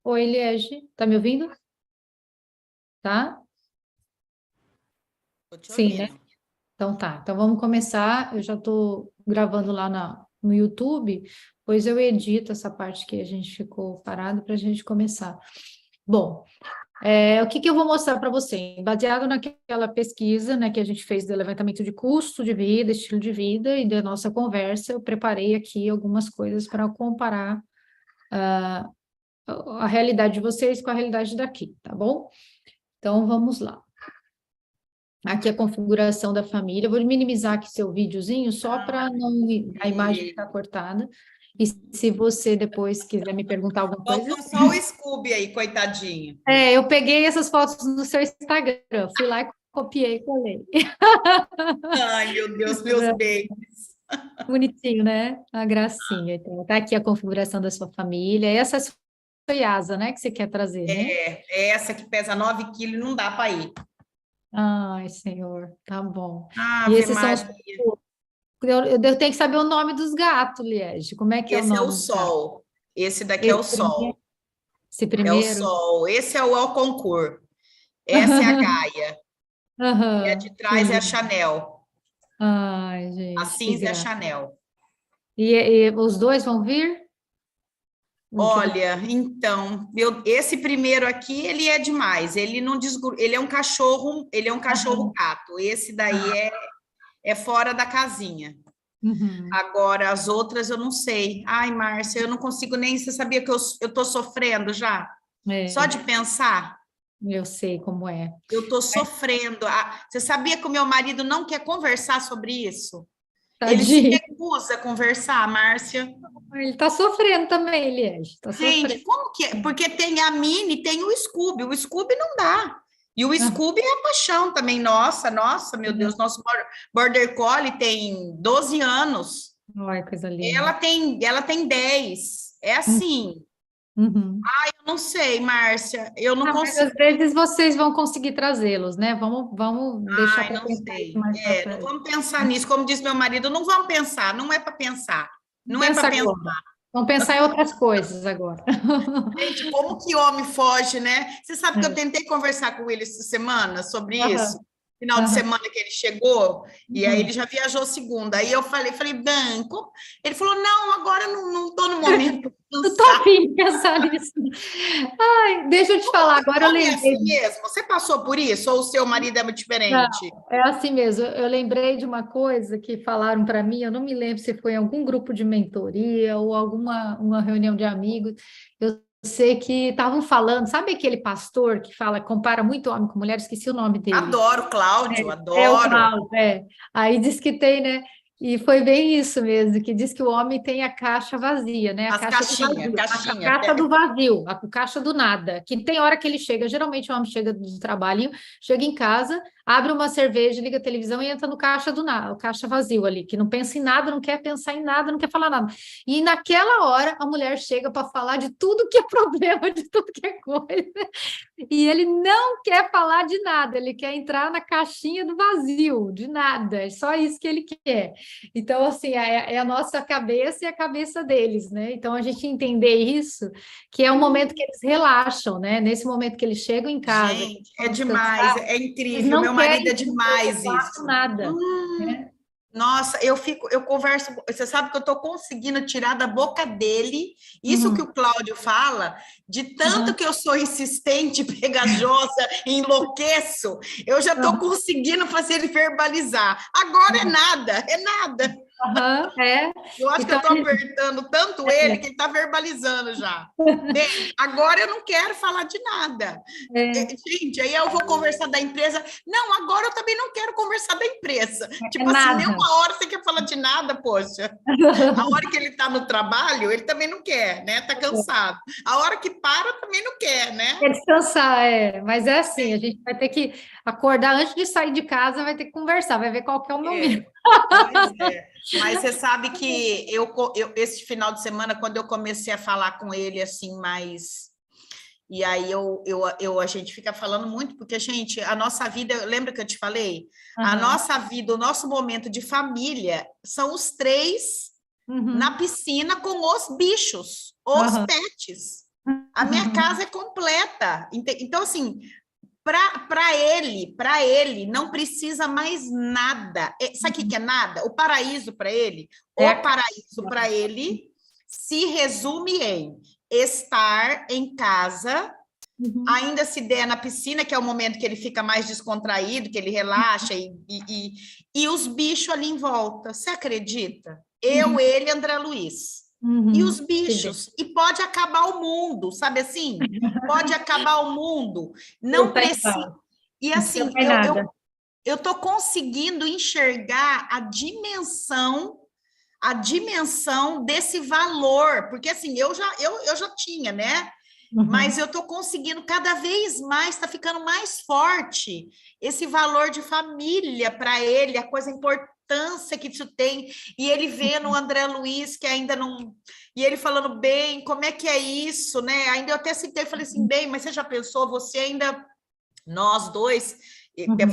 Oi, Liege, tá me ouvindo? Tá? Tô te Sim, né? ouvindo. Então tá. Então vamos começar. Eu já estou gravando lá no YouTube, pois eu edito essa parte que a gente ficou parado para a gente começar. Bom, o que que eu vou mostrar para você? Baseado naquela pesquisa, né, que a gente fez do levantamento de custo de vida, estilo de vida e da nossa conversa, eu preparei aqui algumas coisas para comparar a realidade de vocês com a realidade daqui, tá bom? Então vamos lá. Aqui a configuração da família. Eu vou minimizar aqui seu videozinho só para não a imagem ficar cortada. E se você depois quiser me perguntar alguma coisa. Faltou só o Scooby aí, coitadinho. Eu peguei essas fotos no seu Instagram, fui lá e copiei e colei. Ai, meu Deus, meus babies. Bonitinho, né? A gracinha. Então, tá aqui a configuração da sua família. Essa é a sua Yasa, né? Que você quer trazer, né? É essa que pesa 9 quilos, não dá para ir. Ai, senhor, tá bom. E Ave esses são os. Maria. Eu tenho que saber o nome dos gatos, Liege. Como é que é o Esse é o nome dos gatos? Sol. Esse daqui é Esse o primeiro? Sol. Esse É o primeiro? Sol. Esse é o Alconcourt. Essa é a Gaia. E a de Aham, que trás é a lindo. Chanel. Ai, A gente, que cinza é a graça. Chanel. E os dois vão vir? O que você... Olha, então, esse primeiro aqui, ele é demais. Ele não ele é um cachorro Aham. gato. Esse daí é fora da casinha. Uhum. Agora, as outras eu não sei. Ai, Márcia, eu não consigo nem. Você sabia que eu tô sofrendo já? Só É, de pensar, eu sei como é. eu tô sofrendo. Você sabia que o meu marido não quer conversar sobre isso? Ele se Tadinho. recusa a conversar, Márcia. Ele tá sofrendo também, Elias. Tá Gente, sofrendo. como que é? Porque tem a Mini, tem o Scooby. O Scooby não dá. E o Ah, Scooby é paixão também. Nossa, nossa, meu Deus, nosso Border Collie tem 12 anos. ai, coisa linda. Ela tem 10. É Hum, assim. Uhum. Eu não sei, Márcia. Eu não Ah, mas consigo. às vezes vocês vão conseguir trazê-los, né? Vamos deixar Ai, para não pensar isso sei. mais para Não frente. vamos pensar nisso. Como diz meu marido, não vamos pensar. Não é para pensar. Vamos Não é para pensar pensar. agora. Vamos pensar em outras coisas agora. Gente, como que homem foge, né? Você sabe que eu É. tentei conversar com ele essa semana sobre isso? Aham, Final de aham. semana que ele chegou, e aí ele Uhum. já viajou segunda. Aí eu falei, Banco. Ele falou: não, agora eu não estou no momento de Eu tô pensar. afim de pensar nisso. Ai, deixa eu te falar, agora eu Homem é lembrei. assim mesmo? Você passou por isso? Ou o seu marido é muito Não, diferente? é assim mesmo. Eu lembrei de uma coisa que falaram para mim, eu não me lembro se foi em algum grupo de mentoria ou alguma uma reunião de amigos. Eu sei que estavam falando, sabe aquele pastor que fala, compara muito homem com mulher, esqueci o nome dele. Adoro, Cláudio, É o adoro. Cláudio, é. Aí diz que tem, né? E foi bem isso mesmo, que diz que o homem tem a caixa vazia, né? A As caixa do caixinhas, vazio, a caixinha. caixa do vazio, a caixa do nada. Que tem hora que ele chega, geralmente o homem chega do trabalho, chega em casa, abre uma cerveja, liga a televisão e entra no caixa do nada, o caixa vazio ali, que não pensa em nada, não quer pensar em nada, não quer falar nada. E naquela hora a mulher chega para falar de tudo que é problema, de tudo que é coisa. E ele não quer falar de nada, ele quer entrar na caixinha do vazio, de nada, é só isso que ele quer. Então, assim, é a nossa cabeça e a cabeça deles, né? Então, a gente entender isso, que é o momento que eles relaxam, né? Nesse momento que eles chegam em casa, que Gente, é estão demais, descansados, é eles incrível. não Meu marido querem é se demais preocupar com isso. nada, né? Nossa, eu converso. Você sabe que eu estou conseguindo tirar da boca dele isso que Uhum, o Cláudio fala, de tanto uhum, que eu sou insistente, pegajosa, enlouqueço, eu já estou uhum, conseguindo fazer ele verbalizar. Agora é nada, é nada. uhum, é. Eu acho que eu Então, estou apertando tanto ele que ele está verbalizando já. Bem, agora eu não quero falar de nada. é, Gente, aí eu vou conversar da empresa. Não, agora eu também não quero conversar da empresa. é Tipo assim, nem nada. uma hora você quer falar de nada, poxa. A hora que ele está no trabalho, ele também não quer, né? Está cansado. A hora que para, também não quer, né? Quer descansar, mas é assim, a gente vai ter que acordar antes de sair de casa, vai ter que conversar, vai ver qual que é o momento. É, pois é. Mas você sabe que esse final de semana, quando eu comecei a falar com ele assim, mais. E aí a gente fica falando muito, porque, gente, a nossa vida, lembra que eu te falei? A Aham, nossa vida, o nosso momento de família são os três na uhum, piscina com os bichos, os aham, pets. A minha casa é completa. Então, assim, para ele, não precisa mais nada. Sabe o que é nada? O paraíso para ele, É o paraíso para ele se resume em estar em casa, ainda se der na piscina, que é o momento que ele fica mais descontraído, que ele relaxa, e os bichos ali em volta. Você acredita? Eu, ele, André Luiz. E os bichos, e pode acabar o mundo, sabe assim? Pode acabar o mundo, não precisa. E assim, eu tô conseguindo enxergar a dimensão desse valor, porque assim, eu já tinha, né? Mas eu tô conseguindo cada vez mais, está ficando mais forte esse valor de família para ele, a coisa importância que isso tem, e ele vendo o André Luiz, que ainda não... E ele falando, bem, como é que é isso, né? Ainda eu até citei, falei assim, bem, mas você já pensou, você ainda... Nós dois, é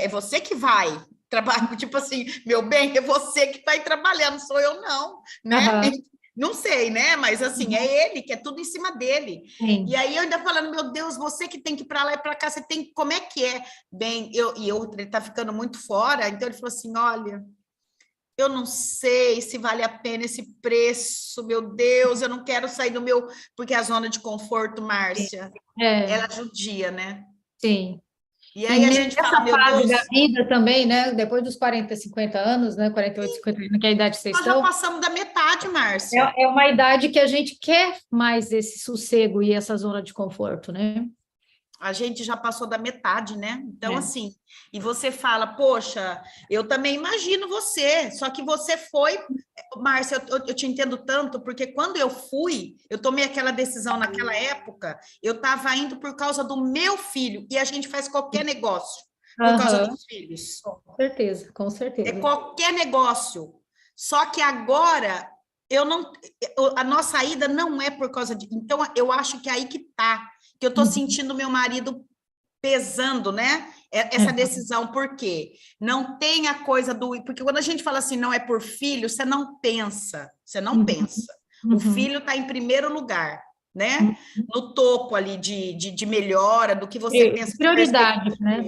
você que vai trabalhar, tipo assim, meu bem, é você que vai trabalhar, não sou eu não, né? Não sei, né? Mas assim, é ele, que é tudo em cima dele. Sim. E aí eu ainda falando, meu Deus, você que tem que ir para lá e para cá, você tem, como é que é? Bem, ele tá ficando muito fora, então ele falou assim, olha, eu não sei se vale a pena esse preço, meu Deus, eu não quero sair do meu... Porque a zona de conforto, Márcia, ela judia, né? Sim. E aí a gente fala, meu Deus... da vida também, né? Depois dos 40, 50 anos, né? 48, 50 anos, que é a idade que vocês estão. Nós já passamos da metade, Márcia. É uma idade que a gente quer mais esse sossego e essa zona de conforto, né? A gente já passou da metade, né? Então, assim, e você fala, poxa, eu também imagino você, só que você foi... Márcia, eu te entendo tanto, porque quando eu fui, eu tomei aquela decisão naquela época, eu estava indo por causa do meu filho, e a gente faz qualquer negócio por causa dos filhos. Com certeza, com certeza. É qualquer negócio. Só que agora, a nossa ida não é por causa de... Então, eu acho que é aí que está, que eu estou sentindo meu marido pesando, né? Essa decisão, por quê? Não tem a coisa do... Porque quando a gente fala assim, não é por filho, você não pensa, pensa. O filho está em primeiro lugar, né? No topo ali de melhora, do que você pensa. Prioridade, né?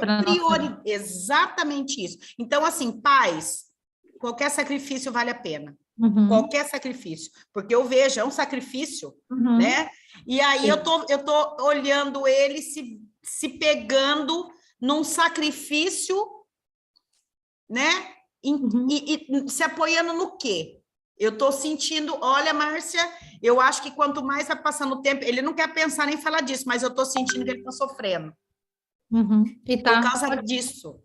Exatamente isso. Então, assim, pais, qualquer sacrifício vale a pena. Qualquer sacrifício, porque eu vejo, é um sacrifício, né? E aí eu tô olhando ele se pegando num sacrifício, né? E se apoiando no quê? Eu tô sentindo, olha, Márcia, eu acho que quanto mais vai passando o tempo, ele não quer pensar nem falar disso, mas eu tô sentindo que ele tá sofrendo. Por causa disso.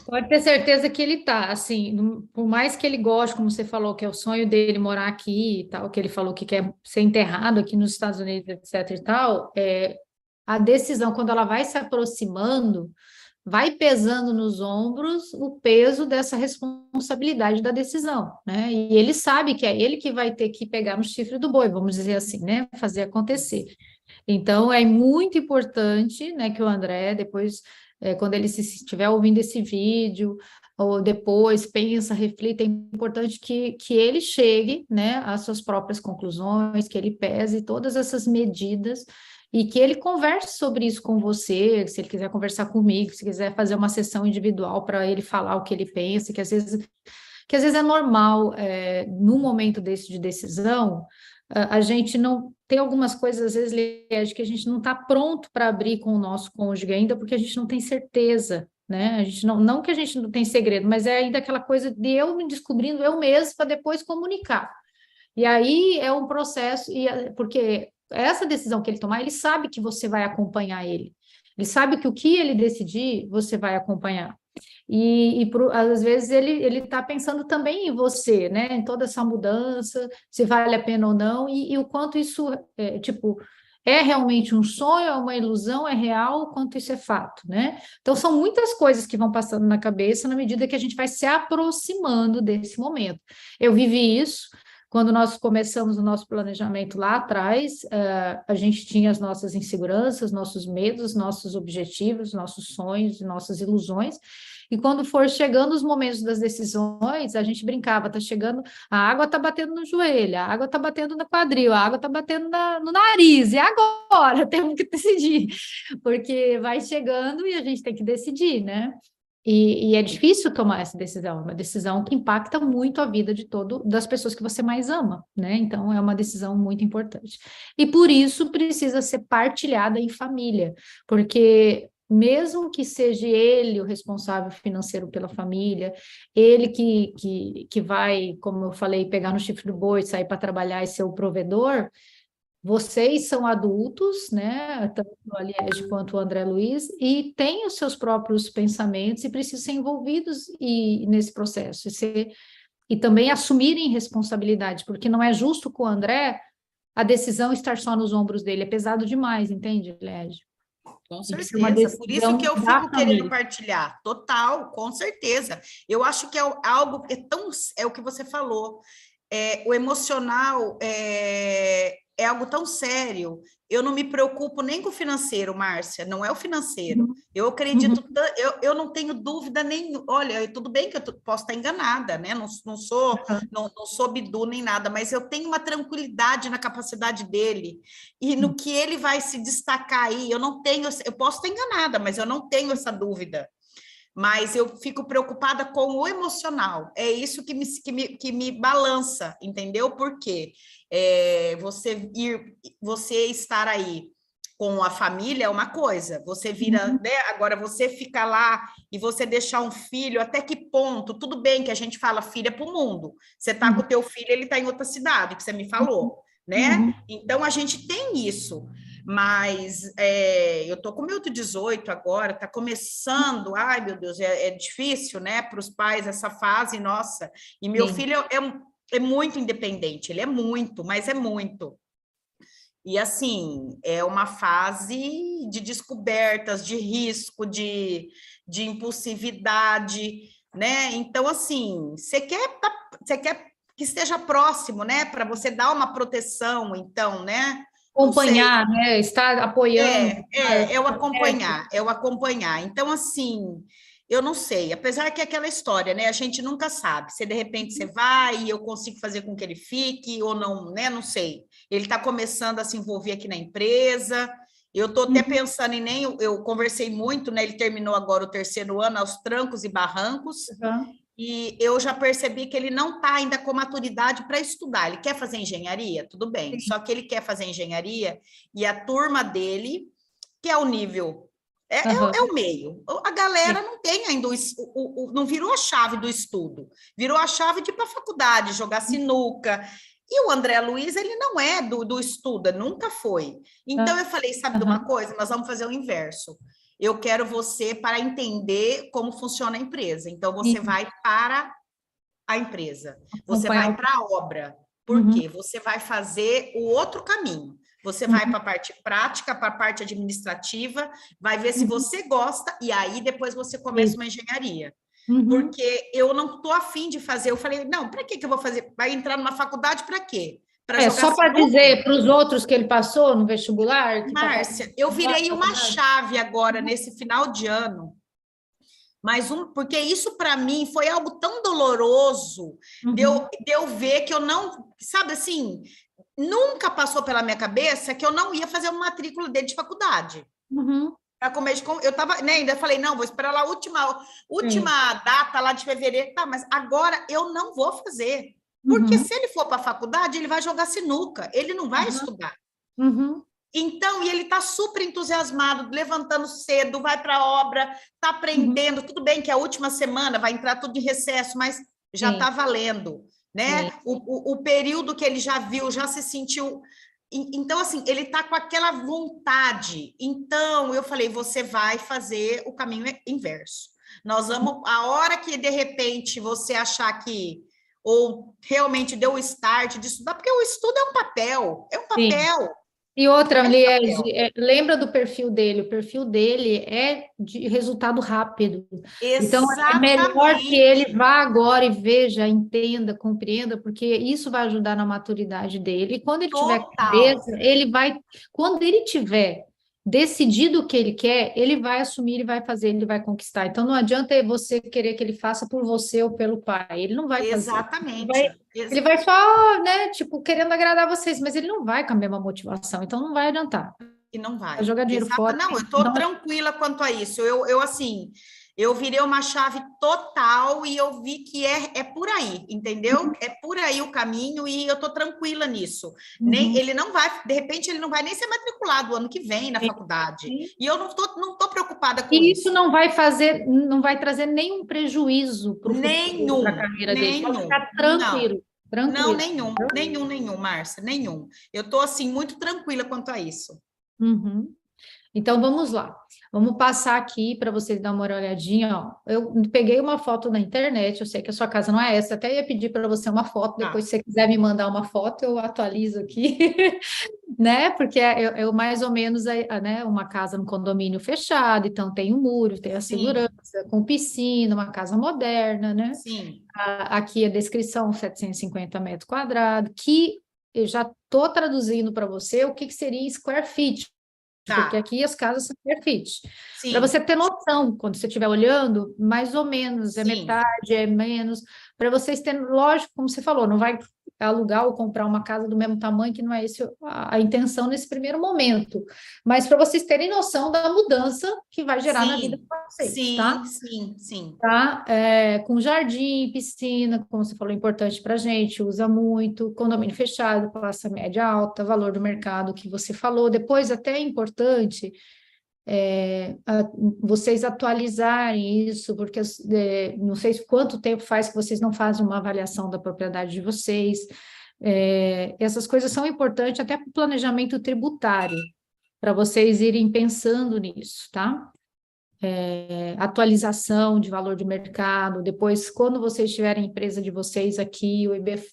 Pode ter certeza que ele tá, assim, por mais que ele goste, como você falou, que é o sonho dele morar aqui e tal, que ele falou que quer ser enterrado aqui nos Estados Unidos, etc e tal, a decisão, quando ela vai se aproximando, vai pesando nos ombros o peso dessa responsabilidade da decisão, né? E ele sabe que é ele que vai ter que pegar no chifre do boi, vamos dizer assim, né? Fazer acontecer. Então, é muito importante, né, que o André, depois, quando ele estiver ouvindo esse vídeo, ou depois pensa, reflita, é importante que ele chegue, né, às suas próprias conclusões, que ele pese todas essas medidas e que ele converse sobre isso com você, se ele quiser conversar comigo, se quiser fazer uma sessão individual para ele falar o que ele pensa, que às vezes é normal, num momento desse de decisão, a gente não tem algumas coisas, às vezes, que a gente não está pronto para abrir com o nosso cônjuge ainda, porque a gente não tem certeza, né? A gente não que a gente não tem segredo, mas é ainda aquela coisa de eu me descobrindo eu mesma para depois comunicar. E aí é um processo, porque essa decisão que ele tomar, ele sabe que você vai acompanhar ele. Ele sabe que o que ele decidir, você vai acompanhar. Às vezes ele está pensando também em você, né? Em toda essa mudança, se vale a pena ou não, e o quanto isso é realmente um sonho, é uma ilusão, é real, o quanto isso é fato, né? Então são muitas coisas que vão passando na cabeça na medida que a gente vai se aproximando desse momento. Eu vivi isso quando nós começamos o nosso planejamento lá atrás, a gente tinha as nossas inseguranças, nossos medos, nossos objetivos, nossos sonhos, nossas ilusões. E quando for chegando os momentos das decisões, a gente brincava, tá chegando, a água tá batendo no joelho, a água tá batendo no quadril, a água tá batendo no nariz, e agora temos que decidir, porque vai chegando e a gente tem que decidir, né? E é difícil tomar essa decisão, é uma decisão que impacta muito a vida das pessoas que você mais ama, né? Então, é uma decisão muito importante. E por isso precisa ser partilhada em família, porque mesmo que seja ele o responsável financeiro pela família, ele que vai, como eu falei, pegar no chifre do boi, sair para trabalhar e ser o provedor, vocês são adultos, né? Tanto a Liege quanto o André Luiz, e têm os seus próprios pensamentos e precisam ser envolvidos nesse processo, e também assumirem responsabilidade, porque não é justo com o André a decisão estar só nos ombros dele, é pesado demais, entende, Liege? Com Tem que ser uma certeza, por isso decisão que eu da fico querendo família. partilhar, total, com certeza. Eu acho que é algo que é o que você falou, o emocional é algo tão sério. Eu não me preocupo nem com o financeiro, Márcia, não é o financeiro. Eu acredito, eu não tenho dúvida nenhuma. Olha, tudo bem que eu posso estar enganada, né? Não sou bidu nem nada, mas eu tenho uma tranquilidade na capacidade dele e no que ele vai se destacar aí. Eu posso estar enganada, mas eu não tenho essa dúvida. Mas eu fico preocupada com o emocional. É isso que me balança, entendeu? Porque você estar aí com a família é uma coisa, você vira, né? Agora você fica lá e você deixar um filho, até que ponto? Tudo bem que a gente fala filha para o mundo. Você está com o teu filho, ele está em outra cidade, que você me falou, né? Então a gente tem isso. Mas eu tô com o meu 18 agora, tá começando, ai meu Deus, é difícil, né, para os pais essa fase, nossa, e meu filho é muito independente, ele é muito, mas é muito. E assim, é uma fase de descobertas, de risco, de impulsividade, né? Então, assim, você quer que esteja próximo, né, para você dar uma proteção, então, né? Não sei. Acompanhar, né? Estar apoiando. É o acompanhar. Então, assim, eu não sei, apesar que é aquela história, né? A gente nunca sabe. Se de repente você vai e eu consigo fazer com que ele fique ou não, né? Não sei. Ele está começando a se envolver aqui na empresa. Eu estou até pensando em eu conversei muito, né? Ele terminou agora o 3º ano aos trancos e barrancos. E eu já percebi que ele não está ainda com maturidade para estudar. Ele quer fazer engenharia? Tudo bem. Só que ele quer fazer engenharia e a turma dele, que é o nível, é o meio. A galera não tem ainda, não virou a chave do estudo. Virou a chave de ir para a faculdade, jogar sinuca. E o André Luiz, ele não é do estudo, nunca foi. Então, eu falei, sabe de uma coisa? Nós vamos fazer o inverso. Eu quero você para entender como funciona a empresa. Então, você vai para a empresa, você vai para a obra. Por quê? Você vai fazer o outro caminho. Você vai para a parte prática, para a parte administrativa, vai ver se você gosta, e aí depois você começa uma engenharia. Porque eu não estou afim de fazer. Eu falei, não, para que eu vou fazer? Vai entrar numa faculdade para quê? Só para dizer para os outros que ele passou no vestibular. Márcia, eu virei uma chave agora nesse final de ano, porque isso para mim foi algo tão doloroso de eu ver que eu não, sabe assim, nunca passou pela minha cabeça que eu não ia fazer uma matrícula dele de faculdade. Para comer, eu tava, né, ainda falei, não, vou esperar lá a última data lá de fevereiro, tá, mas agora eu não vou fazer. Porque se ele for para a faculdade, ele vai jogar sinuca, ele não vai estudar. Então, e ele está super entusiasmado, levantando cedo, vai para a obra, está aprendendo. Tudo bem que a última semana vai entrar tudo em recesso, mas já está valendo, né? O período que ele já viu, já se sentiu. Então, assim, ele está com aquela vontade. Então, eu falei, você vai fazer o caminho inverso. Nós vamos, a hora que, de repente, você achar que ou realmente deu o start de estudar, porque o estudo é um papel, E outra, Faz Liege, papel. lembra do perfil dele? O perfil dele é de resultado rápido. Então, é melhor que ele Exatamente. vá agora e veja, entenda, compreenda, porque isso vai ajudar na maturidade dele. E quando ele tiver Total. cabeça, ele vai, quando ele tiver decidido o que ele quer, ele vai assumir, ele vai fazer, ele vai conquistar. Então, não adianta você querer que ele faça por você ou pelo pai. Ele não vai fazer. Exatamente. Ele vai só, né, tipo, querendo agradar vocês, mas ele não vai com a mesma motivação, então não vai adiantar. E não Vai vai. jogar dinheiro Exato. fora. Não, eu estou Então, tranquila quanto a isso. Assim, eu virei uma chave total e eu vi que é por aí, entendeu? É por aí o caminho e eu estou tranquila nisso. Nem uhum. ele não vai, de repente, ele não vai nem ser matriculado ano que vem na faculdade. E eu não tô preocupada com E isso isso. não vai fazer, não vai trazer nenhum prejuízo para o futuro, para a Nenhum, carreira dele. Pode nenhum. ficar Não. tranquilo, Não, tranquilo. nenhum, Márcia, nenhum. Eu estou assim muito tranquila quanto a isso. Uhum. Então vamos lá. Vamos passar aqui para vocês dar uma olhadinha, ó. Eu peguei uma foto na internet, eu sei que a sua casa não é essa, até ia pedir para você uma foto, depois Tá. se você quiser me mandar uma foto, eu atualizo aqui. Né? Porque é mais ou menos né, uma casa no condomínio fechado, então tem o muro, tem a segurança, Sim, com piscina, uma casa moderna, né? sim. Aqui a descrição, 750 metros quadrados, que eu já estou traduzindo para você o que seria square feet, porque Tá. aqui as casas são square feet. Para você Sim, ter noção, quando você estiver olhando, mais ou menos, é sim, metade, é menos, para vocês terem, lógico, como você falou, não vai alugar ou comprar uma casa do mesmo tamanho, que não é esse a intenção nesse primeiro momento, mas para vocês terem noção da mudança que vai gerar na vida de sim, vocês, tá? sim, sim, sim. Tá? Com jardim, piscina, como você falou, importante para a gente, usa muito, condomínio fechado, classe média alta, valor do mercado que você falou. Depois, até é importante vocês atualizarem isso, porque não sei quanto tempo faz que vocês não fazem uma avaliação da propriedade de vocês. Essas coisas são importantes até para o planejamento tributário, para vocês irem pensando nisso, tá? Atualização de valor de mercado, depois, quando vocês tiverem empresa de vocês aqui, o IBF,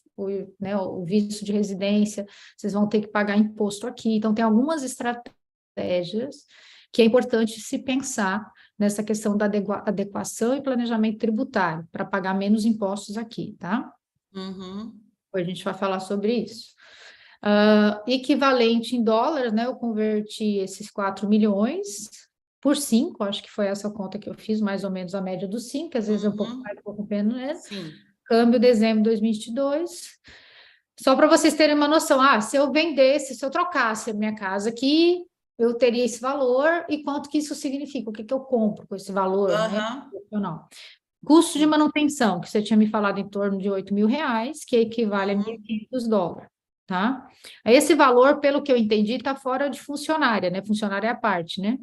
né, o visto de residência, vocês vão ter que pagar imposto aqui. Então, tem algumas estratégias que é importante se pensar nessa questão da adequação e planejamento tributário, para pagar menos impostos aqui, tá? Uhum. Depois a gente vai falar sobre isso. Equivalente em dólares, né? Eu converti esses 4 milhões por 5, acho que foi essa conta que eu fiz, mais ou menos a média dos 5, às vezes é um pouco Uhum. mais, um pouco menos, né? Sim. Câmbio dezembro de 2022. Só para vocês terem uma noção, se eu vendesse, se eu trocasse a minha casa aqui, eu teria esse valor e quanto que isso significa, o que que eu compro com esse valor, né? Aham. Não. Custo de Sim. manutenção, que você tinha me falado em torno de 8 mil reais, que equivale a Uhum. 1.500 dólares, tá? Esse valor, pelo que eu entendi, está fora de funcionária, né? Funcionária é a parte, né?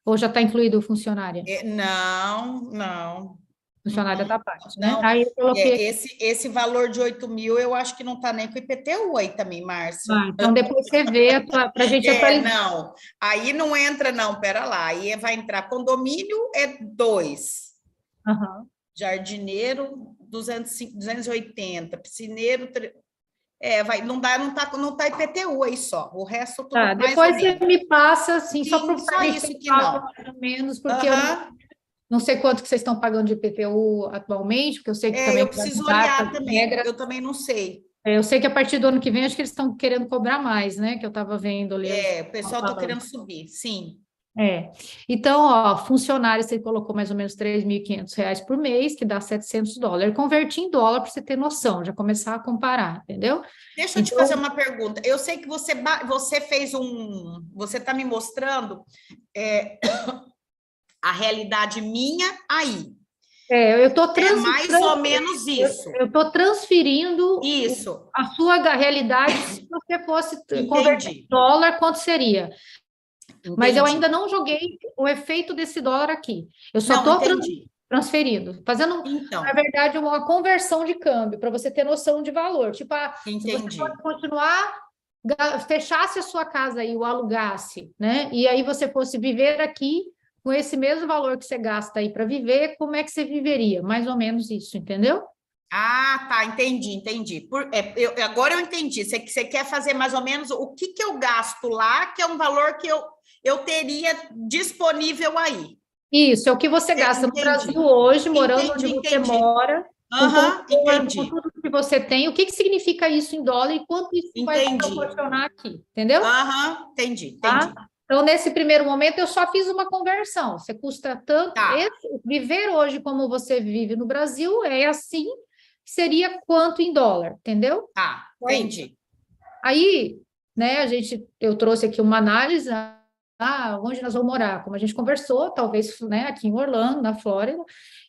Ou já está incluído funcionária? Não, não. Funcionária Uhum. da parte, né? Não, Aí eu coloquei aqui. esse valor de 8.000 eu acho que não está nem com IPTU aí também, Márcia. Então depois você vê para a gente atualizar. Não. Aí não entra, não, pera lá. Aí vai entrar condomínio, é 2. Aham. Jardineiro, 280. Piscineiro, vai, não tá IPTU aí só. O resto Tá, tudo mais ou depois você menos. me passa, assim, só para Sim, a só gente ter isso um que cálculo não. mais ou menos, porque eu Aham. não sei quanto que vocês estão pagando de IPTU atualmente, porque eu sei que também Eu vai preciso mudar olhar essas também. regras. Eu também não sei. Eu sei que a partir do ano que vem, acho que eles estão querendo cobrar mais, né? Que eu estava vendo ali. O pessoal está querendo subir, sim. É. Então, ó, funcionário, você colocou mais ou menos 3.500 reais por mês, que dá 700 dólares. Converti em dólar para você ter noção, já começar a comparar, entendeu? Deixa eu te fazer Então, uma pergunta. Eu sei que você fez você está me mostrando é, a realidade minha aí. eu estou É mais ou menos isso. transferindo Isso, a sua realidade se você fosse converter em entendi, dólar, quanto seria? Mas eu entendi. ainda não joguei o efeito desse dólar aqui. Eu só Não, estou entendi. transferindo, fazendo, na Então, verdade, uma conversão de câmbio, para você ter noção de valor. Tipo, se você entendi, fosse continuar, fechasse a sua casa e o alugasse, né? E aí você fosse viver aqui com esse mesmo valor que você gasta aí para viver, como é que você viveria? Mais ou menos isso, entendeu? Ah, tá, entendi. Agora eu entendi. Você quer fazer mais ou menos o que que eu gasto lá, que é um valor que eu teria disponível aí. Isso, é o que você gasta no Brasil Entendi. hoje, morando onde você Entendi. mora, com Aham, conforto, com entendi. tudo que você tem, o que que significa isso em dólar e quanto isso vai te Entendi. proporcionar aqui, entendeu? Aham, Tá? entendi. Então, nesse primeiro momento, eu só fiz uma conversão. Você custa tanto. Tá, Viver hoje como você vive no Brasil é assim, seria quanto em dólar, entendeu? tá, É isso. entendi. Aí, né, eu trouxe aqui uma análise, onde nós vamos morar, como a gente conversou, talvez, né, aqui em Orlando, na Flórida,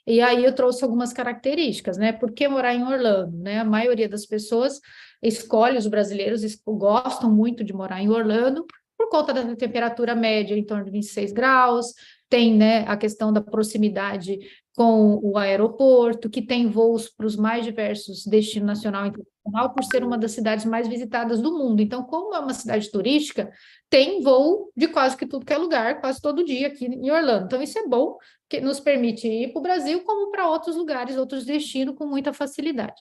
e aí eu trouxe algumas características, né, por que morar em Orlando, né, a maioria das pessoas escolhe, os brasileiros gostam muito de morar em Orlando, por conta da temperatura média em torno de 26 graus, tem, né, a questão da proximidade com o aeroporto, que tem voos para os mais diversos destinos nacional e internacional, por ser uma das cidades mais visitadas do mundo. Então, como é uma cidade turística, tem voo de quase que tudo que é lugar, quase todo dia aqui em Orlando. Então, isso é bom, que nos permite ir para o Brasil, como para outros lugares, outros destinos, com muita facilidade.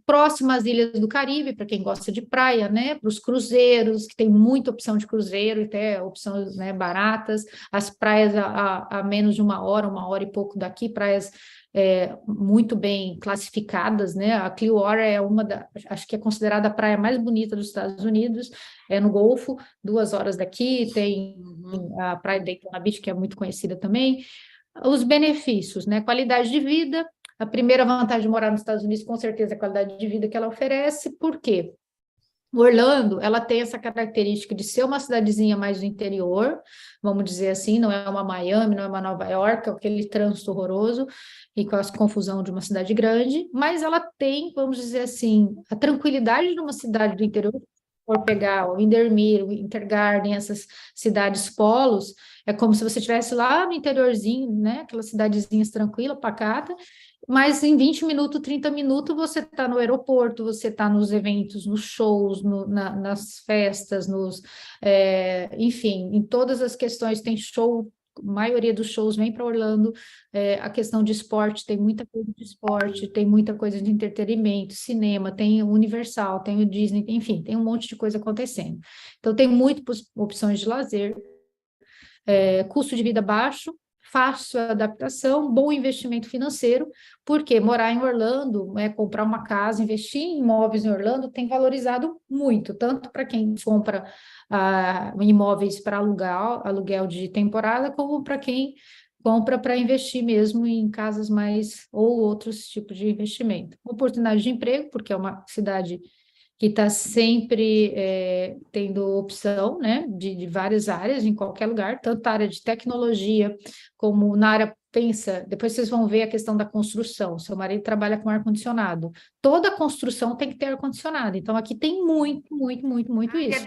Próximo às ilhas do Caribe, para quem gosta de praia, né? Para os cruzeiros, que tem muita opção de cruzeiro, e até opções, né, baratas. As praias a menos de uma hora e pouco daqui, praias muito bem classificadas, né? A Clearwater é acho que é considerada a praia mais bonita dos Estados Unidos, é no Golfo, 2 horas daqui, tem a praia de Daytona Beach, que é muito conhecida também. Os benefícios, né? Qualidade de vida. A primeira vantagem de morar nos Estados Unidos, com certeza, é a qualidade de vida que ela oferece. Por quê? Orlando, ela tem essa característica de ser uma cidadezinha mais do interior, vamos dizer assim, não é uma Miami, não é uma Nova York, é aquele trânsito horroroso e com a confusão de uma cidade grande, mas ela tem, vamos dizer assim, a tranquilidade de uma cidade do interior. Se for pegar o Windermere, o Winter Garden, essas cidades polos, é como se você estivesse lá no interiorzinho, né? Aquelas cidadezinhas tranquilas, pacata, mas em 20 minutos, 30 minutos, você está no aeroporto, você está nos eventos, nos shows, nas festas, enfim, em todas as questões, tem show, a maioria dos shows vem para Orlando, a questão de esporte, tem muita coisa de esporte, tem muita coisa de entretenimento, cinema, tem o Universal, tem o Disney, enfim, tem um monte de coisa acontecendo. Então, tem muitas opções de lazer, custo de vida baixo, fácil adaptação, bom investimento financeiro, porque morar em Orlando, comprar uma casa, investir em imóveis em Orlando tem valorizado muito, tanto para quem compra imóveis para aluguel de temporada, como para quem compra para investir mesmo em casas mais ou outros tipos de investimento. Oportunidade de emprego, porque é uma cidade que está sempre tendo opção, né, de várias áreas, em qualquer lugar, tanto a área de tecnologia, como na área, pensa, depois vocês vão ver a questão da construção, seu marido trabalha com ar-condicionado, toda construção tem que ter ar-condicionado, então aqui tem muito, muito, muito, muito isso.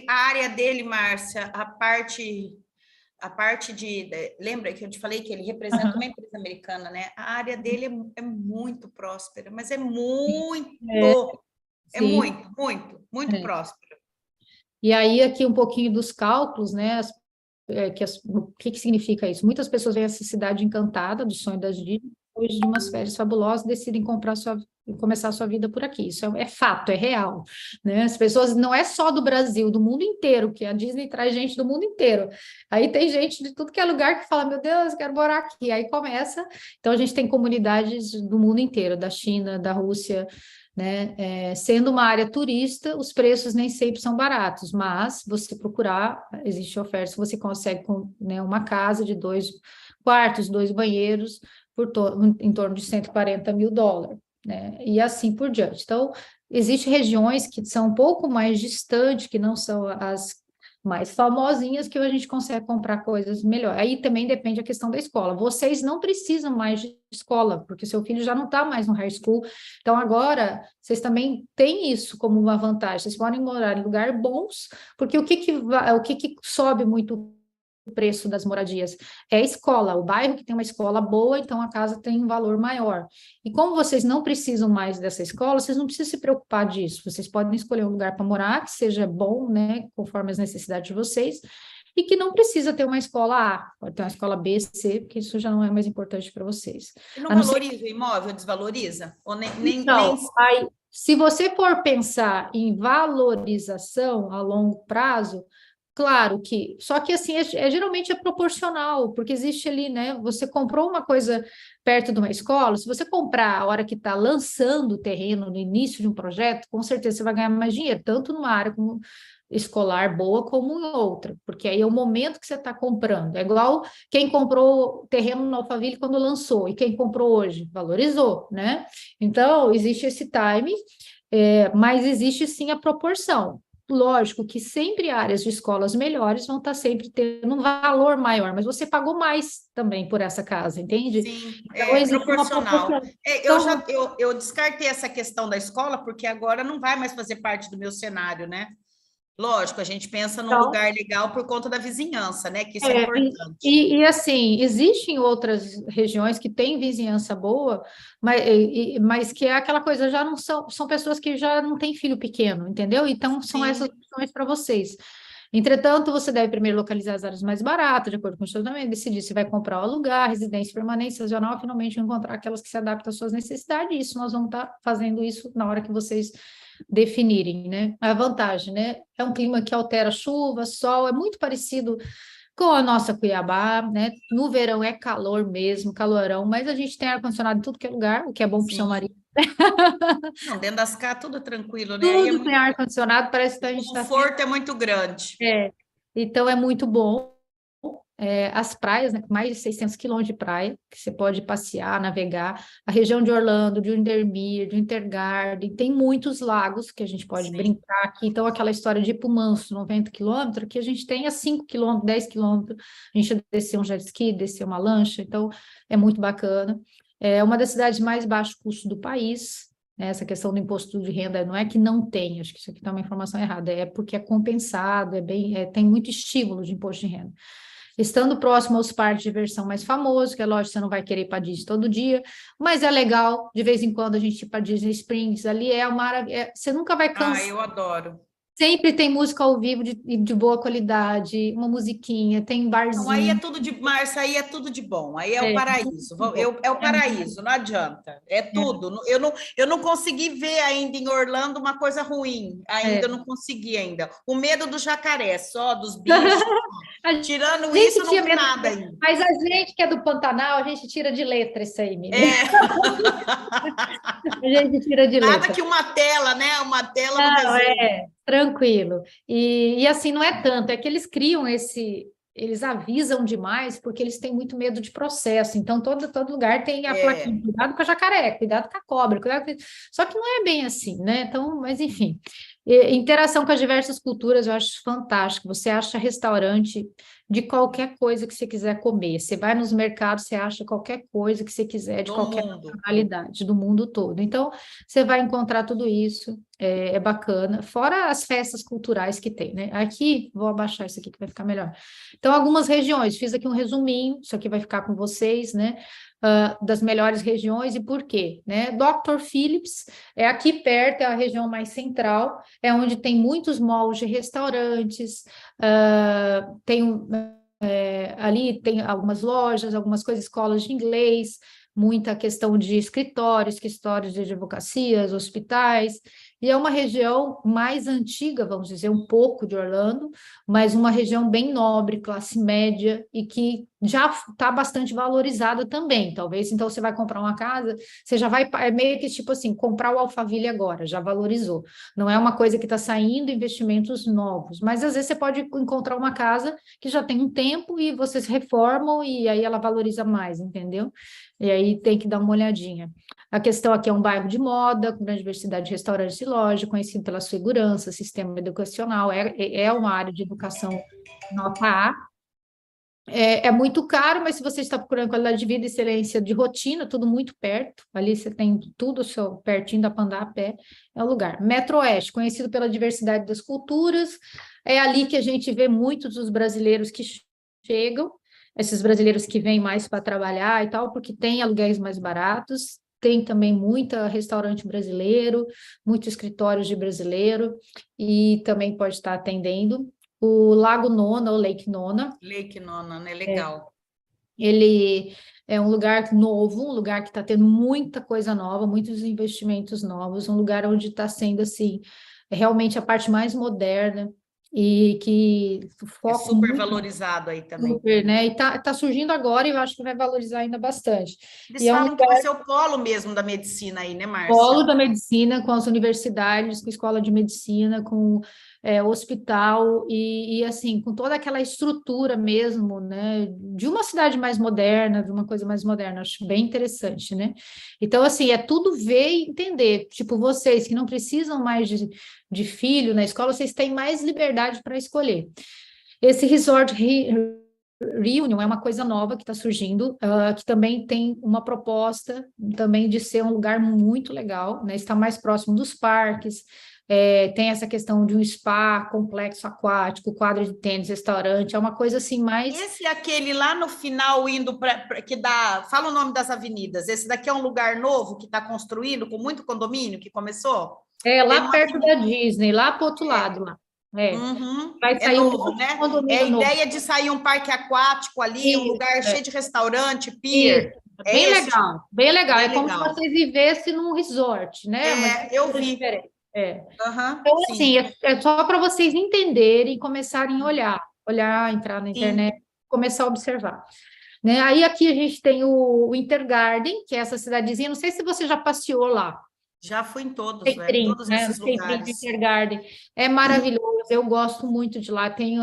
A área dele, Márcia, a parte lembra que eu te falei que ele representa uma empresa americana, né? A área dele é muito próspera, mas é muito, Sim. muito próspera. E aí, aqui um pouquinho dos cálculos, né? O que significa isso? Muitas pessoas vêm a essa cidade encantada do sonho das Disney, depois de umas férias fabulosas, decidem começar a sua vida por aqui. Isso é fato, é real, né? As pessoas não é só do Brasil, do mundo inteiro, que a Disney traz gente do mundo inteiro. Aí tem gente de tudo que é lugar que fala, meu Deus, quero morar aqui. Aí começa. Então a gente tem comunidades do mundo inteiro, da China, da Rússia, né? Sendo uma área turista, os preços nem sempre são baratos, mas você procurar, existe oferta, você consegue né, uma casa de 2 quartos, 2 banheiros, em torno de $140 mil, né? E assim por diante. Então, existem regiões que são um pouco mais distantes, que não são as mais famosinhas, que a gente consegue comprar coisas melhor. Aí também depende da questão da escola. Vocês não precisam mais de escola, porque seu filho já não está mais no high school. Então, agora, vocês também têm isso como uma vantagem. Vocês podem morar em lugares bons, porque o que sobe muito o preço das moradias? É a escola, o bairro que tem uma escola boa, então a casa tem um valor maior. E como vocês não precisam mais dessa escola, vocês não precisam se preocupar disso. Vocês podem escolher um lugar para morar que seja bom, né, conforme as necessidades de vocês, e que não precisa ter uma escola A, pode ter uma escola B, C, porque isso já não é mais importante para vocês. E não A não ser valoriza o imóvel, desvaloriza? Ou nem... então, aí, se você for pensar em valorização a longo prazo, claro que, só que assim, geralmente é proporcional, porque existe ali, né? Você comprou uma coisa perto de uma escola, se você comprar a hora que está lançando o terreno, no início de um projeto, com certeza você vai ganhar mais dinheiro, tanto numa área como escolar boa como em outra, porque aí é o momento que você está comprando. É igual quem comprou terreno no Alphaville quando lançou, e quem comprou hoje, valorizou, né? Então, existe esse time, mas existe sim a proporção. Lógico que sempre áreas de escolas melhores vão estar sempre tendo um valor maior, mas você pagou mais também por essa casa, entende? Sim, Então, é existe uma proporcional. proporção. Eu já Então, eu descartei essa questão da escola, porque agora não vai mais fazer parte do meu cenário, né? Lógico, a gente pensa num então lugar legal por conta da vizinhança, né? Que isso é É, importante. assim, existem outras regiões que têm vizinhança boa, mas que é aquela coisa, já não são pessoas que já não têm filho pequeno, entendeu? Então, são essas Sim, opções para vocês. Entretanto, você deve primeiro localizar as áreas mais baratas, de acordo com o estudomento, decidir se vai comprar ou alugar, residência permanente, sazonal, finalmente encontrar aquelas que se adaptam às suas necessidades. Isso nós vamos estar fazendo isso na hora que vocês definirem, né? A vantagem, né? É um clima que altera chuva, sol, é muito parecido com a nossa Cuiabá, né? No verão é calor mesmo, calorão, mas a gente tem ar-condicionado em tudo que é lugar, o que é bom para o seu marido. sim. Não, dentro das casas tudo tranquilo, né? Aí é Tudo tem muito, ar-condicionado, parece que o a gente está sempre. conforto é muito grande. Então é muito bom. As praias, né, com mais de 600 quilômetros de praia, que você pode passear, navegar. A região de Orlando, de Windermere, de Intergarden, tem muitos lagos que a gente pode Sim. brincar aqui. Então, aquela história de ir para o Manso, 90 quilômetros, que a gente tem a 5 quilômetros, 10 quilômetros, a gente descer um jet ski, descer uma lancha, então é muito bacana. É uma das cidades mais baixo custo do país, né. Essa questão do imposto de renda não é que não tem, acho que isso aqui está uma informação errada, é porque é compensado, tem muito estímulo de imposto de renda. Estando próximo aos parques de diversão mais famosos, que é lógico, você não vai querer ir para Disney todo dia, mas é legal, de vez em quando a gente ir para Disney Springs, ali é uma maravilha, você nunca vai Ah, cansar. eu adoro. Sempre tem música ao vivo de boa qualidade, uma musiquinha, tem Não, aí é barzinho, tudo de Márcia, aí é tudo de bom. Aí é o muito paraíso. bom. É o É, paraíso, não adianta. É tudo. Eu não consegui ver ainda em Orlando uma coisa ruim. Ainda é. eu não consegui ainda. O medo do jacaré, só dos bichos. A Tirando isso, gente não tinha vi medo, nada ainda. mas a gente que é do Pantanal, a gente tira de letra isso aí, menina. É, A gente tira de nada letra. que uma tela, né? Uma tela não Não, resolve. tranquilo. E assim, não é tanto, é que eles criam eles avisam demais porque eles têm muito medo de processo. Então, todo lugar tem a plaquinha, É, cuidado com a jacaré, cuidado com a cobra, Só que não é bem assim, né? Então, mas enfim. Interação com as diversas culturas, eu acho fantástico. Você acha restaurante de qualquer coisa que você quiser comer. Você vai nos mercados, você acha qualquer coisa que você quiser, de do qualquer mundo. nacionalidade, do mundo todo. Então, você vai encontrar tudo isso é bacana, fora as festas culturais que tem, né? Aqui, vou abaixar isso aqui que vai ficar melhor. Então, algumas regiões, fiz aqui um resuminho, isso aqui vai ficar com vocês, né? Das melhores regiões e por quê, né? Dr. Phillips é aqui perto, é a região mais central, é onde tem muitos malls de restaurantes, ali tem algumas lojas, algumas coisas, escolas de inglês, muita questão de escritórios de advocacias, hospitais, e é uma região mais antiga, vamos dizer, um pouco de Orlando, mas uma região bem nobre, classe média, e que já está bastante valorizada também. Talvez, então, você vai comprar uma casa, você já vai, é meio que tipo assim, comprar o Alphaville agora, já valorizou. Não é uma coisa que está saindo investimentos novos, mas às vezes você pode encontrar uma casa que já tem um tempo e vocês reformam e aí ela valoriza mais, entendeu? E aí tem que dar uma olhadinha. A questão aqui é um bairro de moda, com grande diversidade de restaurantes e lojas, conhecido pela segurança, sistema educacional, é uma área de educação nota A. É muito caro, mas se você está procurando qualidade de vida, excelência de rotina, tudo muito perto, ali você tem tudo seu, pertinho, dá para andar a pé, é o lugar. Metro Oeste, conhecido pela diversidade das culturas, é ali que a gente vê muitos dos brasileiros que chegam, esses brasileiros que vêm mais para trabalhar e tal, porque tem aluguéis mais baratos, tem também muita restaurante brasileiro, muitos escritórios de brasileiro, e também pode estar atendendo. o Lago Nona, ou Lake Nona. Lake Nona, né? É, Legal. ele é um lugar novo, um lugar que está tendo muita coisa nova, muitos investimentos novos, um lugar onde está sendo assim realmente a parte mais moderna e que É foco super muito valorizado aí também. super, né? E tá surgindo agora e eu acho que vai valorizar ainda bastante. Eles E é um falam que vai ser o polo mesmo da medicina aí, né, polo Márcia? da medicina, com as universidades, com escola de medicina, com hospital e assim, com toda aquela estrutura mesmo, né, de uma cidade mais moderna, de uma coisa mais moderna, acho bem interessante, né? Então, assim, é tudo ver e entender. Tipo, vocês que não precisam mais de filho na escola, vocês têm mais liberdade para escolher. Esse resort Reunion é uma coisa nova que está surgindo, que também tem uma proposta também de ser um lugar muito legal, né? Está mais próximo dos parques, tem essa questão de um spa, complexo aquático, quadra de tênis, restaurante, é uma coisa assim mais... Esse é aquele lá no final indo para que dá. Fala o nome das avenidas. Esse daqui é um lugar novo que está construindo, com muito condomínio que começou? É Tem lá uma perto da avenida. Disney, lá para o outro É, lado, lá. É. uhum, Vai é sair um novo, monte de né? É a condomínio novo. ideia de sair um parque aquático ali, um Isso, lugar cheio de restaurante, isso. pier. É Bem esse? legal, bem legal. É Bem como se legal. vocês vivessem num resort, né? Uma É, eu estrutura vi. diferente. É. Aham, Então, assim, sim, é só para vocês entenderem e começarem a olhar, entrar na sim. internet, começar a observar. Né? Aí aqui a gente tem o Intergarden, que é essa cidadezinha, não sei se você já passeou lá, Já fui em todos, velho, Centrinho, todos né? No esses Centrinho de lugares. Intergarden. É maravilhoso, eu gosto muito de lá. Tem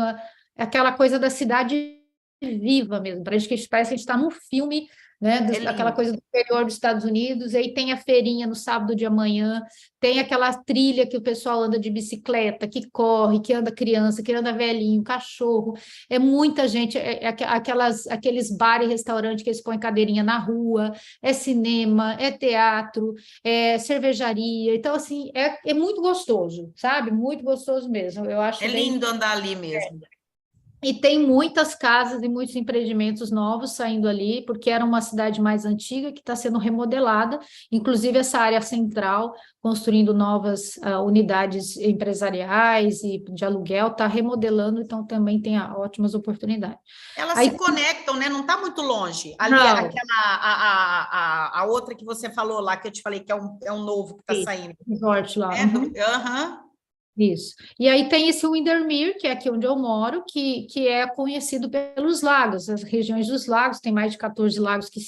aquela coisa da cidade viva mesmo, parece que parece que a gente está num filme, né? É Aquela lindo. coisa do interior dos Estados Unidos, aí tem a feirinha no sábado de manhã, tem aquela trilha que o pessoal anda de bicicleta, que corre, que anda criança, que anda velhinho, cachorro, é muita gente, aqueles bar e restaurante que eles põem cadeirinha na rua, é cinema, é teatro, é cervejaria, então assim, é muito gostoso, sabe? Muito gostoso mesmo, eu É acho bem. lindo andar ali mesmo. E tem muitas casas e muitos empreendimentos novos saindo ali, porque era uma cidade mais antiga que está sendo remodelada, inclusive essa área central, construindo novas unidades empresariais e de aluguel, está remodelando, então também tem ótimas oportunidades. Elas Aí, se conectam, né? Não está muito longe. Ali, não, aquela, a outra que você falou lá, que eu te falei que é um novo que está sim, saindo. resort lá. Né? Uhum. Aham. Isso. E aí tem esse Windermere, que é aqui onde eu moro, que é conhecido pelos lagos, as regiões dos lagos, tem mais de 14 lagos que